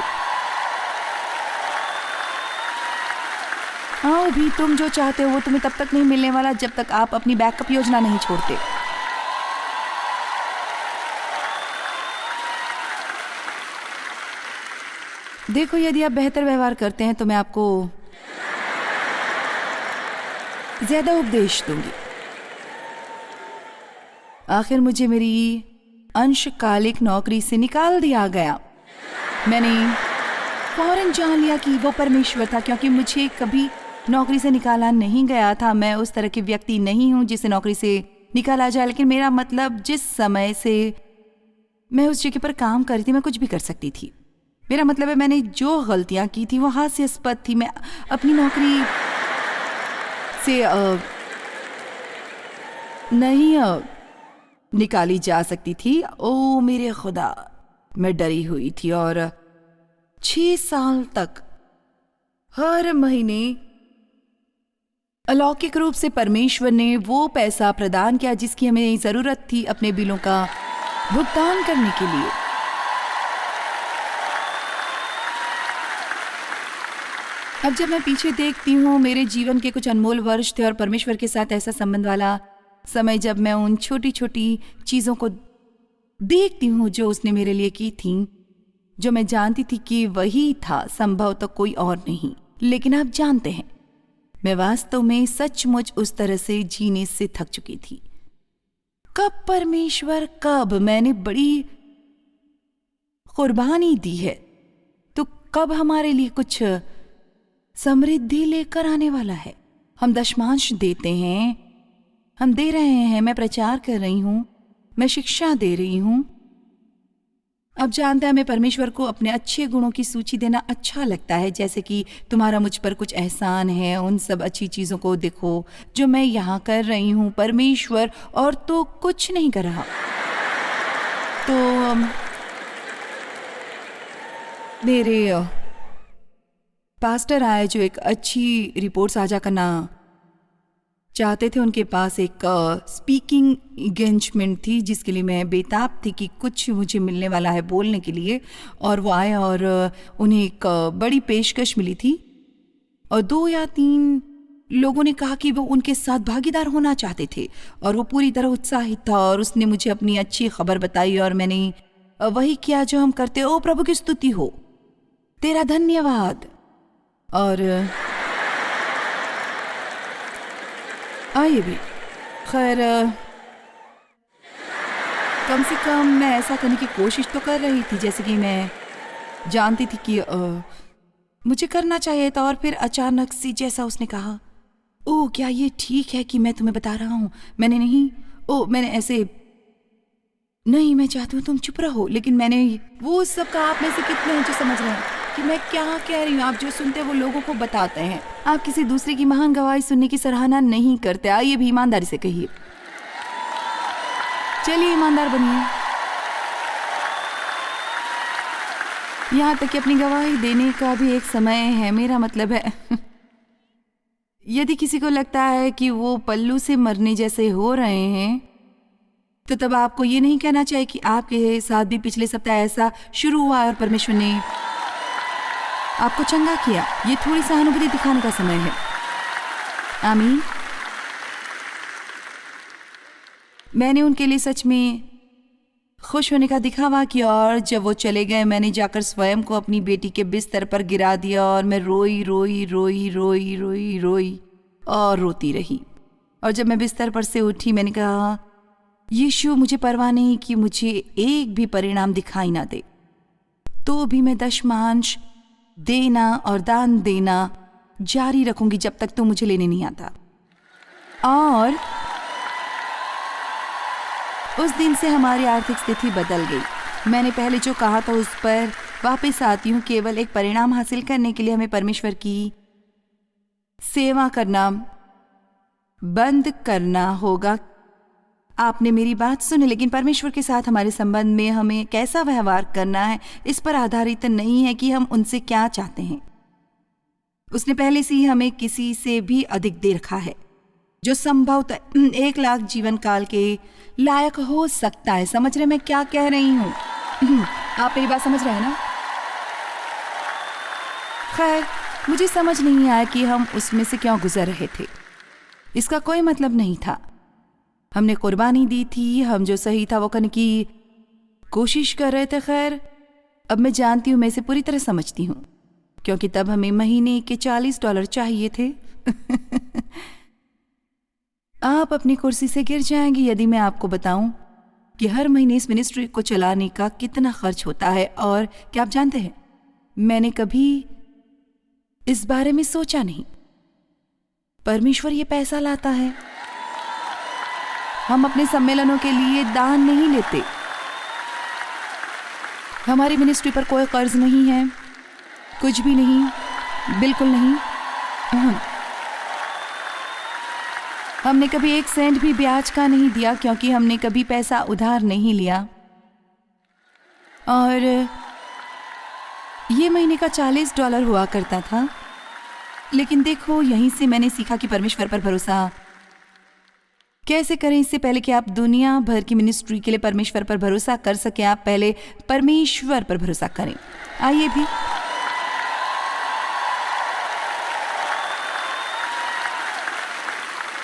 आओ भी, तुम जो चाहते हो वो तुम्हें तब तक नहीं मिलने वाला जब तक आप अपनी बैकअप योजना नहीं छोड़ते। देखो, यदि आप बेहतर व्यवहार करते हैं तो मैं आपको ज्यादा उपदेश दूंगी। आखिर मुझे मेरी अंशकालिक नौकरी से निकाल दिया गया। मैंने फौरन जान लिया कि वो परमेश्वर था, क्योंकि मुझे कभी नौकरी से निकाला नहीं गया था। मैं उस तरह के व्यक्ति नहीं हूं जिसे नौकरी से निकाला जाए, लेकिन मेरा मतलब जिस समय से मैं उस जगह पर काम कर रही थी मैं कुछ भी कर सकती थी। मेरा मतलब है मैंने जो गलतियां की थी वो हास्यास्पद थी। मैं अपनी नौकरी से नहीं निकाली जा सकती थी। ओ मेरे खुदा, मैं डरी हुई थी और 6 साल तक हर महीने अलौकिक रूप से परमेश्वर ने वो पैसा प्रदान किया जिसकी हमें जरूरत थी अपने बिलों का भुगतान करने के लिए। अब जब मैं पीछे देखती हूँ, मेरे जीवन के कुछ अनमोल वर्ष थे और परमेश्वर के साथ ऐसा संबंध वाला समय जब मैं उन छोटी छोटी चीज़ों को देखती हूँ जो उसने मेरे लिए की थी, जो मैं जानती थी कि वही था, संभव तो कोई और नहीं। लेकिन आप जानते हैं, मैं वास्तव में सचमुच उस तरह से जीने से थक चुकी थी। कब परमेश्वर, कब मैंने बड़ी कुर्बानी दी है, तो कब हमारे लिए कुछ समृद्धि लेकर आने वाला है। हम दशमांश देते हैं, हम दे रहे हैं, मैं प्रचार कर रही हूं, मैं शिक्षा दे रही हूं। अब जानते हैं, हमें परमेश्वर को अपने अच्छे गुणों की सूची देना अच्छा लगता है, जैसे कि तुम्हारा मुझ पर कुछ एहसान है, उन सब अच्छी चीज़ों को देखो जो मैं यहाँ कर रही हूँ। परमेश्वर और तो कुछ नहीं कर रहा। तो मेरे पास्टर आए जो एक अच्छी रिपोर्ट साझा करना चाहते थे। उनके पास एक स्पीकिंग एंगेजमेंट थी जिसके लिए मैं बेताब थी कि कुछ मुझे मिलने वाला है बोलने के लिए। और वो आए और उन्हें एक बड़ी पेशकश मिली थी और 2 या 3 लोगों ने कहा कि वो उनके साथ भागीदार होना चाहते थे और वो पूरी तरह उत्साहित था और उसने मुझे अपनी अच्छी खबर बताई और मैंने वही किया जो हम करते। ओ प्रभु की स्तुति हो, तेरा धन्यवाद। और आइए भी, खैर कम से कम मैं ऐसा करने की कोशिश तो कर रही थी जैसे कि मैं जानती थी कि मुझे करना चाहिए था। और फिर अचानक से जैसा उसने कहा, ओह क्या ये ठीक है कि मैं तुम्हें बता रहा हूँ? मैंने नहीं, मैंने ऐसे नहीं, मैं चाहती हूँ तुम चुप रहो। लेकिन मैंने वो सब कहा। आप में से कितने हैं जो समझ रहे हैं कि मैं क्या कह रही हूँ? आप जो सुनते हैं वो लोगों को बताते हैं। आप किसी दूसरे की महान गवाही सुनने की सराहना नहीं करते। आइए भी ईमानदारी से कहिए, चलिए ईमानदार बनिए। यहाँ तक कि अपनी गवाही देने का भी एक समय है। मेरा मतलब है यदि किसी को लगता है कि वो पल्लू से मरने जैसे हो रहे हैं, तो तब आपको ये नहीं कहना चाहिए कि आपके साथ भी पिछले सप्ताह ऐसा शुरू हुआ और परमेश्वर ने आपको चंगा किया। ये थोड़ी सहानुभूति दिखाने का समय है। आमीन। मैंने उनके लिए सच में खुश होने का दिखावा किया और जब वो चले गए, मैंने जाकर स्वयं को अपनी बेटी के बिस्तर पर गिरा दिया और मैं रोई रोई रोई रोई रोई रोई और रोती रही। और जब मैं बिस्तर पर से उठी, मैंने कहा, यीशु, मुझे परवाह नहीं कि मुझे एक भी परिणाम दिखाई ना दे, तो भी मैं दशमांश देना और दान देना जारी रखूंगी जब तक तू मुझे लेने नहीं आता। और उस दिन से हमारी आर्थिक स्थिति बदल गई। मैंने पहले जो कहा था उस पर वापस आती हूँ। केवल एक परिणाम हासिल करने के लिए हमें परमेश्वर की सेवा करना बंद करना होगा। आपने मेरी बात सुनी, लेकिन परमेश्वर के साथ हमारे संबंध में हमें कैसा व्यवहार करना है इस पर आधारित नहीं है कि हम उनसे क्या चाहते हैं। उसने पहले से ही हमें किसी से भी अधिक दे रखा है जो संभवतः 1 लाख जीवन काल के लायक हो सकता है। समझ रहे मैं क्या कह रही हूँ? आप मेरी बात समझ रहे हैं ना? खैर, मुझे समझ नहीं आया कि हम उसमें से क्यों गुजर रहे थे। इसका कोई मतलब नहीं था। हमने कुर्बानी दी थी, हम जो सही था वो करने की कोशिश कर रहे थे। खैर, अब मैं जानती हूँ, मैं इसे पूरी तरह समझती हूँ, क्योंकि तब हमें महीने के $40 चाहिए थे। आप अपनी कुर्सी से गिर जाएंगे यदि मैं आपको बताऊं कि हर महीने इस मिनिस्ट्री को चलाने का कितना खर्च होता है। और क्या आप जानते हैं, मैंने कभी इस बारे में सोचा नहीं। परमेश्वर ये पैसा लाता है। हम अपने सम्मेलनों के लिए दान नहीं लेते, हमारी मिनिस्ट्री पर कोई कर्ज नहीं है, कुछ भी नहीं, बिल्कुल नहीं। हमने कभी 1 सेंट भी ब्याज का नहीं दिया क्योंकि हमने कभी पैसा उधार नहीं लिया। और ये महीने का $40 हुआ करता था। लेकिन देखो, यहीं से मैंने सीखा कि परमेश्वर पर भरोसा कैसे करें। इससे पहले कि आप दुनिया भर की मिनिस्ट्री के लिए परमेश्वर पर भरोसा कर सके, आप पहले परमेश्वर पर भरोसा करें। आइए भी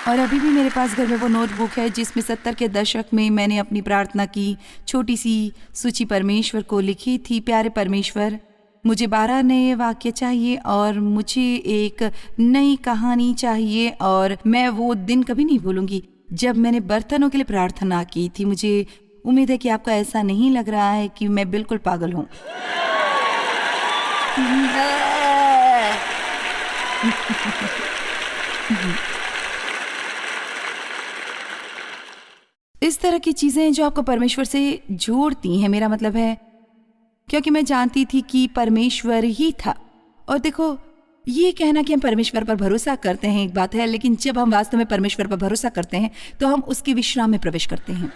और अभी भी मेरे पास घर में वो नोटबुक है जिसमें 70 के दशक में मैंने अपनी प्रार्थना की छोटी सी सूची परमेश्वर को लिखी थी। प्यारे परमेश्वर, मुझे 12 नए वाक्य चाहिए और मुझे एक नई कहानी चाहिए। और मैं वो दिन कभी नहीं भूलूंगी जब मैंने बर्तनों के लिए प्रार्थना की थी। मुझे उम्मीद है कि आपको ऐसा नहीं लग रहा है कि मैं बिल्कुल पागल हूँ। इस तरह की चीजें जो आपको परमेश्वर से जोड़ती हैं, मेरा मतलब है, क्योंकि मैं जानती थी कि परमेश्वर ही था। और देखो, ये कहना कि हम परमेश्वर पर भरोसा करते हैं एक बात है, लेकिन जब हम वास्तव में परमेश्वर पर भरोसा करते हैं तो हम उसकी विश्राम में प्रवेश करते हैं।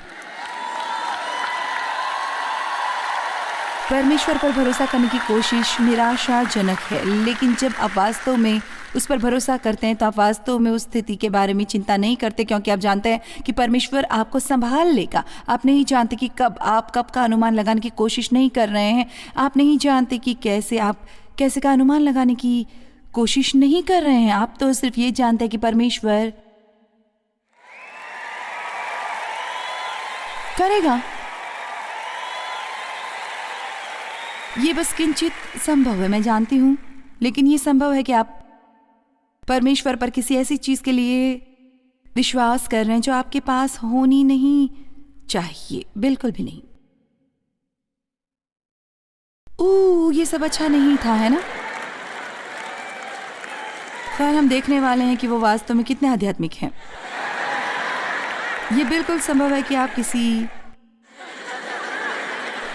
परमेश्वर पर भरोसा करने की कोशिश निराशाजनक है, लेकिन जब आप वास्तव में उस पर भरोसा करते हैं तो आप वास्तव में उस स्थिति के बारे में चिंता नहीं करते, क्योंकि आप जानते हैं कि परमेश्वर आपको संभाल लेगा। आप नहीं जानते कि आप कब का अनुमान लगाने की कोशिश नहीं कर रहे हैं। आप नहीं जानते कि कैसे का अनुमान लगाने की कोशिश नहीं कर रहे हैं। आप तो सिर्फ ये जानते हैं कि परमेश्वर करेगा। ये बस किंचित संभव है, मैं जानती हूं, लेकिन ये संभव है कि आप परमेश्वर पर किसी ऐसी चीज के लिए विश्वास कर रहे हैं जो आपके पास होनी नहीं चाहिए, बिल्कुल भी नहीं। ये सब अच्छा नहीं था, है ना? खैर, हम देखने वाले हैं कि वो वास्तव में कितने आध्यात्मिक हैं। ये बिल्कुल संभव है कि आप किसी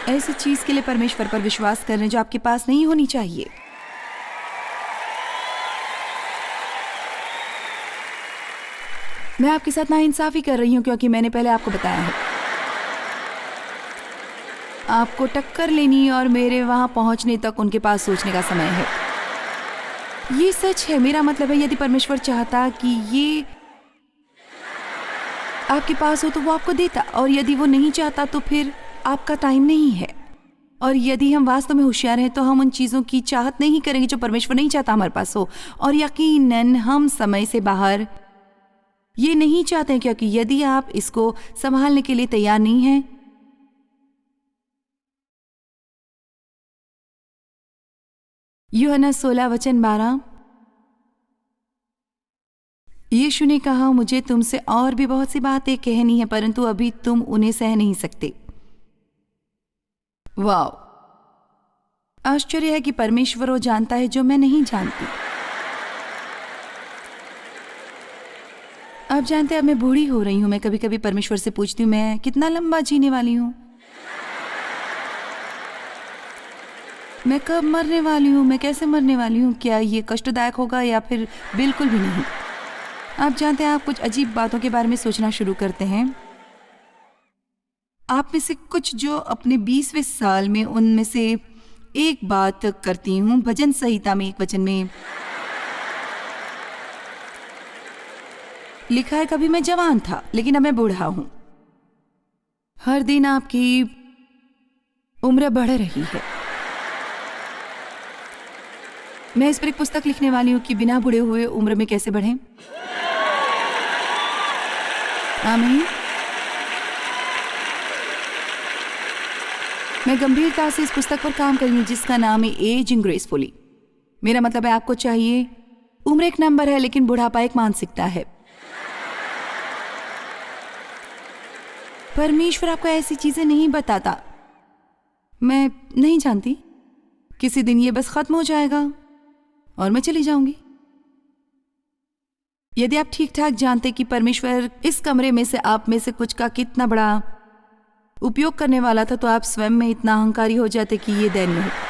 ऐसी चीज के लिए परमेश्वर पर विश्वास कर रहे हैं जो आपके पास नहीं होनी चाहिए। मैं आपके साथ नाइंसाफी कर रही हूं क्योंकि मैंने पहले आपको बताया है, आपको टक्कर लेनी और मेरे वहां पहुंचने तक उनके पास सोचने का समय है। ये सच है। मेरा मतलब है, यदि परमेश्वर चाहता कि ये आपके पास हो तो वो आपको देता, और यदि वो नहीं चाहता तो फिर आपका टाइम नहीं है। और यदि हम वास्तव में होशियार हैं तो हम उन चीज़ों की चाहत नहीं करेंगे जो परमेश्वर नहीं चाहता हमारे पास हो। और यकीनन हम समय से बाहर ये नहीं चाहते हैं, क्योंकि यदि आप इसको संभालने के लिए तैयार नहीं हैं, यूहन्ना 16:12, यीशु ने कहा, मुझे तुमसे और भी बहुत सी बातें कहनी है परंतु अभी तुम उन्हें सह नहीं सकते। वाह, आश्चर्य है कि परमेश्वर वो जानता है जो मैं नहीं जानती। आप जानते हैं, अब मैं बूढ़ी हो रही हूं। मैं कभी कभी परमेश्वर से पूछती हूँ, मैं कितना लंबा जीने वाली हूं, मैं कब मरने वाली हूँ, मैं कैसे मरने वाली हूँ, क्या ये कष्टदायक होगा या फिर बिल्कुल भी नहीं। आप जानते हैं, आप कुछ अजीब बातों के बारे में सोचना शुरू करते हैं। आप में से कुछ जो अपने 20वें साल में, उनमें से एक बात करती हूँ। भजन संहिता में एक वचन में लिखा है, कभी मैं जवान था लेकिन अब मैं बूढ़ा हूं। हर दिन आपकी उम्र बढ़ रही है। मैं इस पर एक पुस्तक लिखने वाली हूं कि बिना बूढ़े हुए उम्र में कैसे बढ़ें। आमीन। मैं गंभीरता से इस पुस्तक पर काम कर रही हूं जिसका नाम है एजिंग ग्रेसफुली। मेरा मतलब है, आपको चाहिए, उम्र एक नंबर है लेकिन बुढ़ापा एक मानसिकता है। परमेश्वर आपको ऐसी चीजें नहीं बताता। मैं नहीं जानती, किसी दिन ये बस खत्म हो जाएगा और मैं चली जाऊंगी। यदि आप ठीक ठाक जानते कि परमेश्वर इस कमरे में से आप में से कुछ का कितना बड़ा उपयोग करने वाला था तो आप स्वयं में इतना अहंकारी हो जाते कि ये दयनीय होता।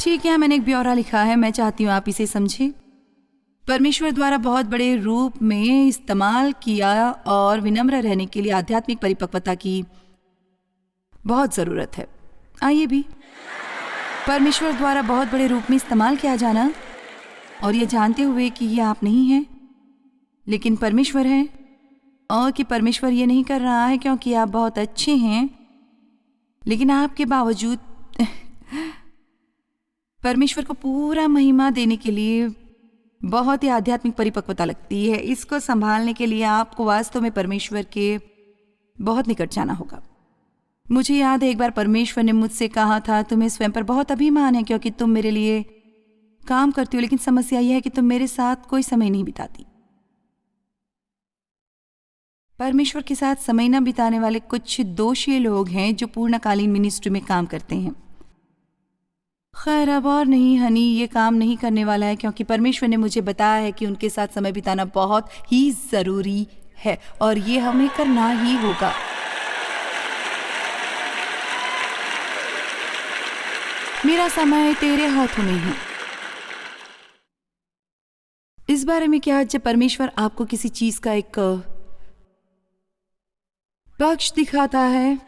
ठीक है, मैंने एक ब्यौरा लिखा है, मैं चाहती हूँ आप इसे समझें। परमेश्वर द्वारा बहुत बड़े रूप में इस्तेमाल किया और विनम्र रहने के लिए आध्यात्मिक परिपक्वता की बहुत ज़रूरत है। आइए भी, परमेश्वर द्वारा बहुत बड़े रूप में इस्तेमाल किया जाना और ये जानते हुए कि ये आप नहीं हैं लेकिन परमेश्वर हैं, और कि परमेश्वर ये नहीं कर रहा है क्योंकि आप बहुत अच्छे हैं, लेकिन आपके बावजूद परमेश्वर को पूरा महिमा देने के लिए बहुत ही आध्यात्मिक परिपक्वता लगती है। इसको संभालने के लिए आपको वास्तव में परमेश्वर के बहुत निकट जाना होगा। मुझे याद है एक बार परमेश्वर ने मुझसे कहा था, तुम्हें स्वयं पर बहुत अभिमान है क्योंकि तुम मेरे लिए काम करती हो, लेकिन समस्या यह है कि तुम मेरे साथ कोई समय नहीं बिताती। परमेश्वर के साथ समय न बिताने वाले कुछ दोषी लोग हैं जो पूर्णकालीन मिनिस्ट्री में काम करते हैं। खैर, अब और नहीं हनी, ये काम नहीं करने वाला है क्योंकि परमेश्वर ने मुझे बताया है कि उनके साथ समय बिताना बहुत ही ज़रूरी है और ये हमें करना ही होगा। मेरा समय तेरे हाथों में है। इस बारे में क्या, जब परमेश्वर आपको किसी चीज का एक पक्ष दिखाता है,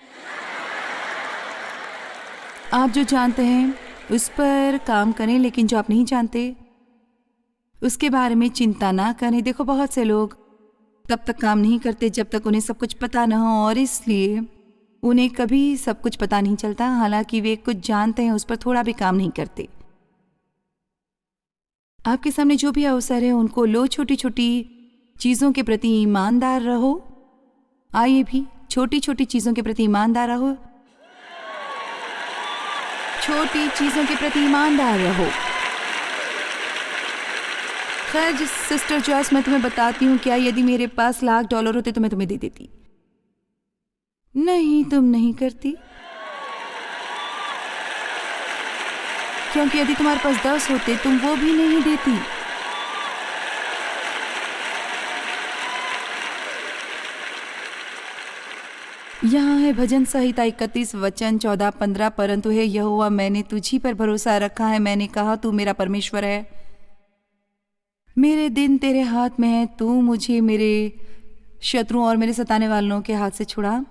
आप जो जानते हैं उस पर काम करें, लेकिन जो आप नहीं जानते उसके बारे में चिंता ना करें। देखो, बहुत से लोग तब तक काम नहीं करते जब तक उन्हें सब कुछ पता न हो, और इसलिए उन्हें कभी सब कुछ पता नहीं चलता। हालांकि वे कुछ जानते हैं, उस पर थोड़ा भी काम नहीं करते। आपके सामने जो भी अवसर है उनको लो, छोटी छोटी चीज़ों के प्रति ईमानदार रहो। आइए भी, छोटी छोटी चीज़ों के प्रति ईमानदार रहो, छोटी चीज़ों के प्रति ईमानदार रहो। खैर, जिस सिस्टर जॉयस, मैं तुम्हें बताती हूँ, क्या यदि मेरे पास $1,00,000 होते तो मैं तुम्हें दे देती? नहीं, तुम नहीं करती, क्योंकि यदि तुम्हारे पास 10 होते तुम वो भी नहीं देती। यहाँ है भजन संहिता 31 वचन 14-15, परंतु हे यहोवा, मैंने तुझी पर भरोसा रखा है। मैंने कहा, तू मेरा परमेश्वर है, मेरे दिन तेरे हाथ में है, तू मुझे मेरे शत्रुओं और मेरे सताने वालों के हाथ से छुड़ा।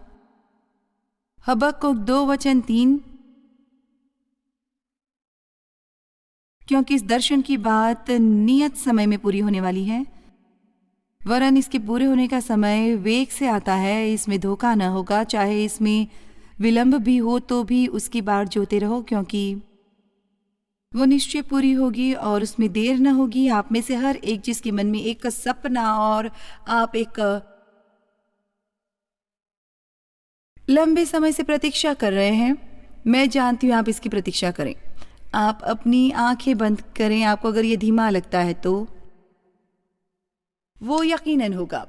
हबक्कुक 2 वचन 3, क्योंकि इस दर्शन की बात नियत समय में पूरी होने वाली है, वरन इसके पूरे होने का समय वेग से आता है। इसमें धोखा न होगा, चाहे इसमें विलंब भी हो तो भी उसकी बाट जोते रहो, क्योंकि वो निश्चय पूरी होगी और उसमें देर न होगी। आप में से हर एक जिसके मन में एक सपना और आप एक लंबे समय से प्रतीक्षा कर रहे हैं, मैं जानती हूँ आप इसकी प्रतीक्षा करें। आप अपनी आंखें बंद करें। आपको अगर ये धीमा लगता है तो वो यकीनन होगा।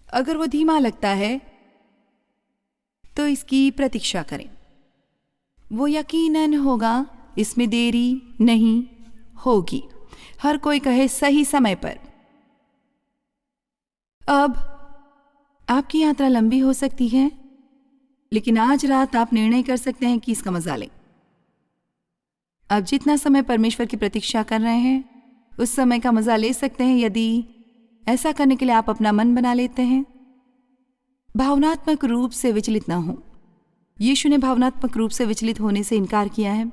अगर वो धीमा लगता है तो इसकी प्रतीक्षा करें, वो यकीनन होगा, इसमें देरी नहीं होगी। हर कोई कहे सही समय पर। अब आपकी यात्रा लंबी हो सकती है, लेकिन आज रात आप निर्णय कर सकते हैं कि इसका मजा लें। आप जितना समय परमेश्वर की प्रतीक्षा कर रहे हैं उस समय का मजा ले सकते हैं, यदि ऐसा करने के लिए आप अपना मन बना लेते हैं। भावनात्मक रूप से विचलित ना हो। यीशु ने भावनात्मक रूप से विचलित होने से इनकार किया है।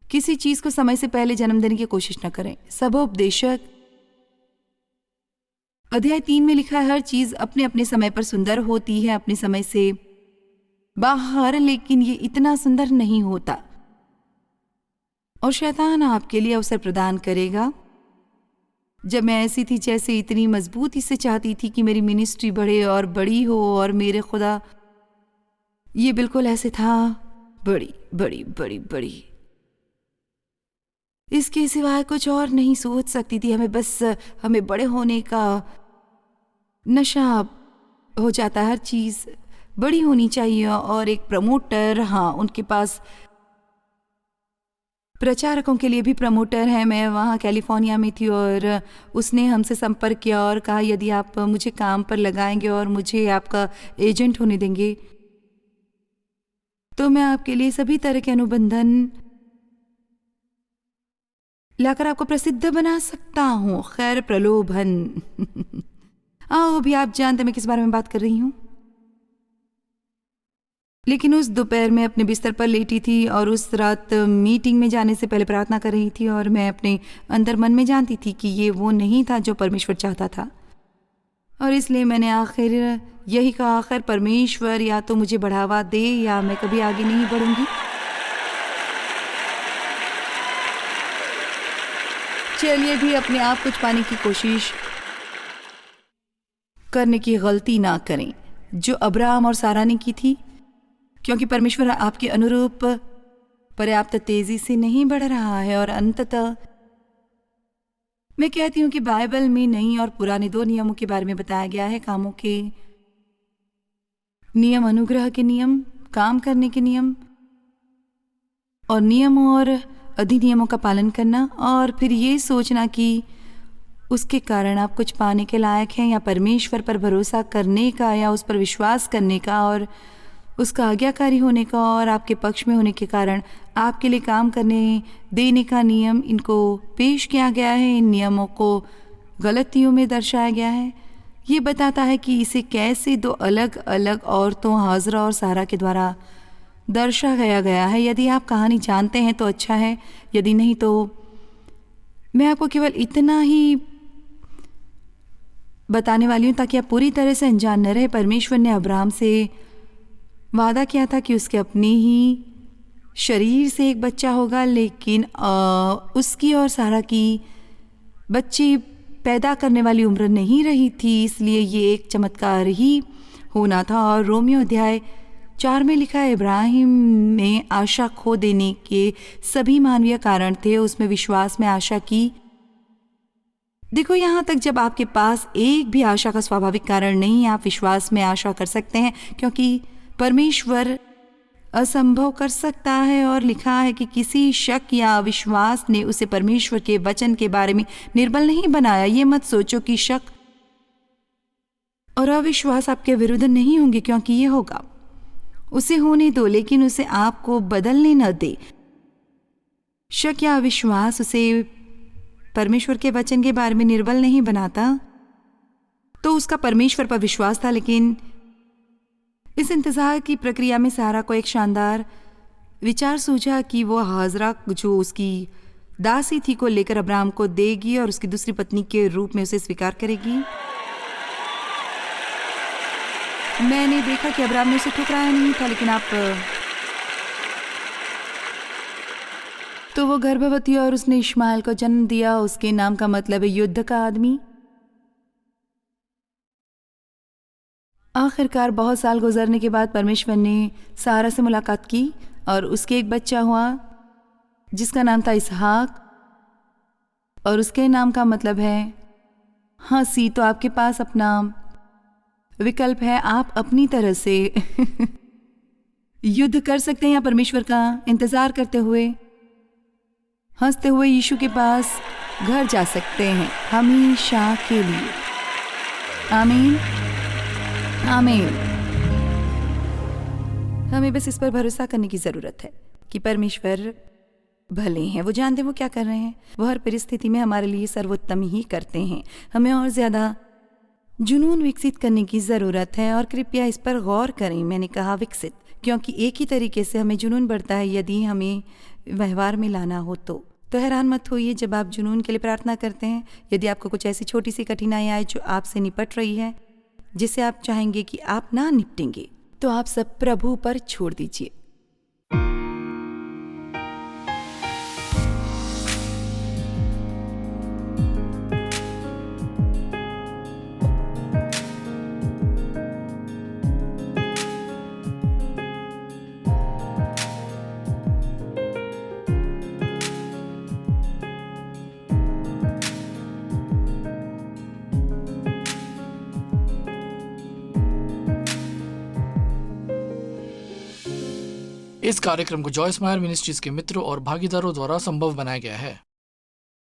किसी चीज को समय से पहले जन्म देने की कोशिश न करें। सबोपदेशक अध्याय 3 में लिखा है, हर चीज अपने अपने समय पर सुंदर होती है, अपने समय से बाहर, लेकिन ये इतना सुंदर नहीं होता। और शैतान आपके लिए अवसर प्रदान करेगा। जब मैं ऐसी थी जैसे इतनी मजबूती से चाहती थी कि मेरी मिनिस्ट्री बढ़े और बड़ी हो, और मेरे खुदा, ये बिल्कुल ऐसे था, बड़ी बड़ी बड़ी बड़ी, इसके सिवाय कुछ और नहीं सोच सकती थी। हमें बड़े होने का नशा हो जाता है, हर चीज बड़ी होनी चाहिए। और एक प्रमोटर, हाँ, उनके पास प्रचारकों के लिए भी प्रमोटर है। मैं वहाँ कैलिफोर्निया में थी और उसने हमसे संपर्क किया और कहा यदि आप मुझे काम पर लगाएंगे और मुझे आपका एजेंट होने देंगे तो मैं आपके लिए सभी तरह के अनुबंधन लाकर आपको प्रसिद्ध बना सकता हूँ। खैर, प्रलोभन आओ, अभी आप जानते मैं किस बारे में बात कर रही हूँ। लेकिन उस दोपहर में अपने बिस्तर पर लेटी थी और उस रात मीटिंग में जाने से पहले प्रार्थना कर रही थी और मैं अपने अंदर मन में जानती थी कि ये वो नहीं था जो परमेश्वर चाहता था। और इसलिए मैंने आखिर यही कहा, आखिर परमेश्वर या तो मुझे बढ़ावा दे या मैं कभी आगे नहीं बढ़ूंगी। चलिए भी अपने आप कुछ पाने की कोशिश करने की गलती ना करें जो अब्राहम और सारा ने की थी, क्योंकि परमेश्वर आपके अनुरूप पर्याप्त तेजी से नहीं बढ़ रहा है। और अंततः मैं कहती हूँ कि बाइबल में नई और पुराने दो नियमों के बारे में बताया गया है, कामों के नियम, अनुग्रह के नियम, काम करने के नियम, और नियमों और अधिनियमों का पालन करना, और फिर ये सोचना कि उसके कारण आप कुछ पाने के लायक हैं, या परमेश्वर पर भरोसा करने का या उस पर विश्वास करने का और उसका आज्ञाकारी होने का और आपके पक्ष में होने के कारण आपके लिए काम करने देने का नियम, इनको पेश किया गया है। इन नियमों को गलतियों में दर्शाया गया है। ये बताता है कि इसे कैसे दो अलग अलग औरतों हाजरा और सारा के द्वारा दर्शाया गया है। यदि आप कहानी जानते हैं तो अच्छा है, यदि नहीं तो मैं आपको केवल इतना ही बताने वाली हूँ ताकि आप पूरी तरह से अनजान न रहे। परमेश्वर ने अब्राहम से वादा किया था कि उसके अपने ही शरीर से एक बच्चा होगा, लेकिन उसकी और सारा की बच्चे पैदा करने वाली उम्र नहीं रही थी, इसलिए ये एक चमत्कार ही होना था। और रोमियो अध्याय 4 में लिखा है, इब्राहिम में आशा खो देने के सभी मानवीय कारण थे, उसमें विश्वास में आशा की। देखो, यहाँ तक जब आपके पास एक भी आशा का स्वाभाविक कारण नहीं, आप विश्वास में आशा कर सकते हैं, क्योंकि परमेश्वर असंभव कर सकता है। और लिखा है कि किसी शक या अविश्वास ने उसे परमेश्वर के वचन के बारे में निर्बल नहीं बनाया। ये मत सोचो कि शक और अविश्वास आपके विरुद्ध नहीं होंगे, क्योंकि ये होगा। उसे होने दो, लेकिन उसे आपको बदलने न दे। शक या अविश्वास उसे परमेश्वर के वचन के बारे में निर्बल नहीं बनाता। तो उसका परमेश्वर पर विश्वास था, लेकिन इस इंतजार की प्रक्रिया में सारा को एक शानदार विचार सूझा कि वो हाजरा जो उसकी दासी थी को लेकर अब्राहम को देगी और उसकी दूसरी पत्नी के रूप में उसे स्वीकार करेगी। मैंने देखा कि अब्राहम ने उसे ठुकराया नहीं था, लेकिन आप तो वो गर्भवती और उसने इश्माएल को जन्म दिया। उसके नाम का मतलब है युद्ध का आदमी। आखिरकार बहुत साल गुजरने के बाद परमेश्वर ने सारा से मुलाकात की और उसके एक बच्चा हुआ जिसका नाम था इसहाक, और उसके नाम का मतलब है हंसी। तो आपके पास अपना विकल्प है, आप अपनी तरह से युद्ध कर सकते हैं या परमेश्वर का इंतजार करते हुए हंसते हुए यीशु के पास घर जा सकते हैं हमेशा के लिए। आमीन, आमीन। हमें बस इस पर भरोसा करने की ज़रूरत है कि परमेश्वर भले हैं, वो जानते हैं वो क्या कर रहे हैं। वो हर परिस्थिति में हमारे लिए सर्वोत्तम ही करते हैं। हमें और ज़्यादा जुनून विकसित करने की ज़रूरत है, और कृपया इस पर गौर करें। मैंने कहा विकसित, क्योंकि एक ही तरीके से हमें जुनून बढ़ता है यदि हमें व्यवहार में लाना हो तो हैरान मत होइए जब आप जुनून के लिए प्रार्थना करते हैं। यदि आपको कुछ ऐसी छोटी सी कठिनाई आए जो आपसे निपट रही है, जिसे आप चाहेंगे कि आप ना निपटेंगे, तो आप सब प्रभु पर छोड़ दीजिए। इस कार्यक्रम को जॉयस मायर मिनिस्ट्रीज के मित्रों और भागीदारों द्वारा संभव बनाया गया है।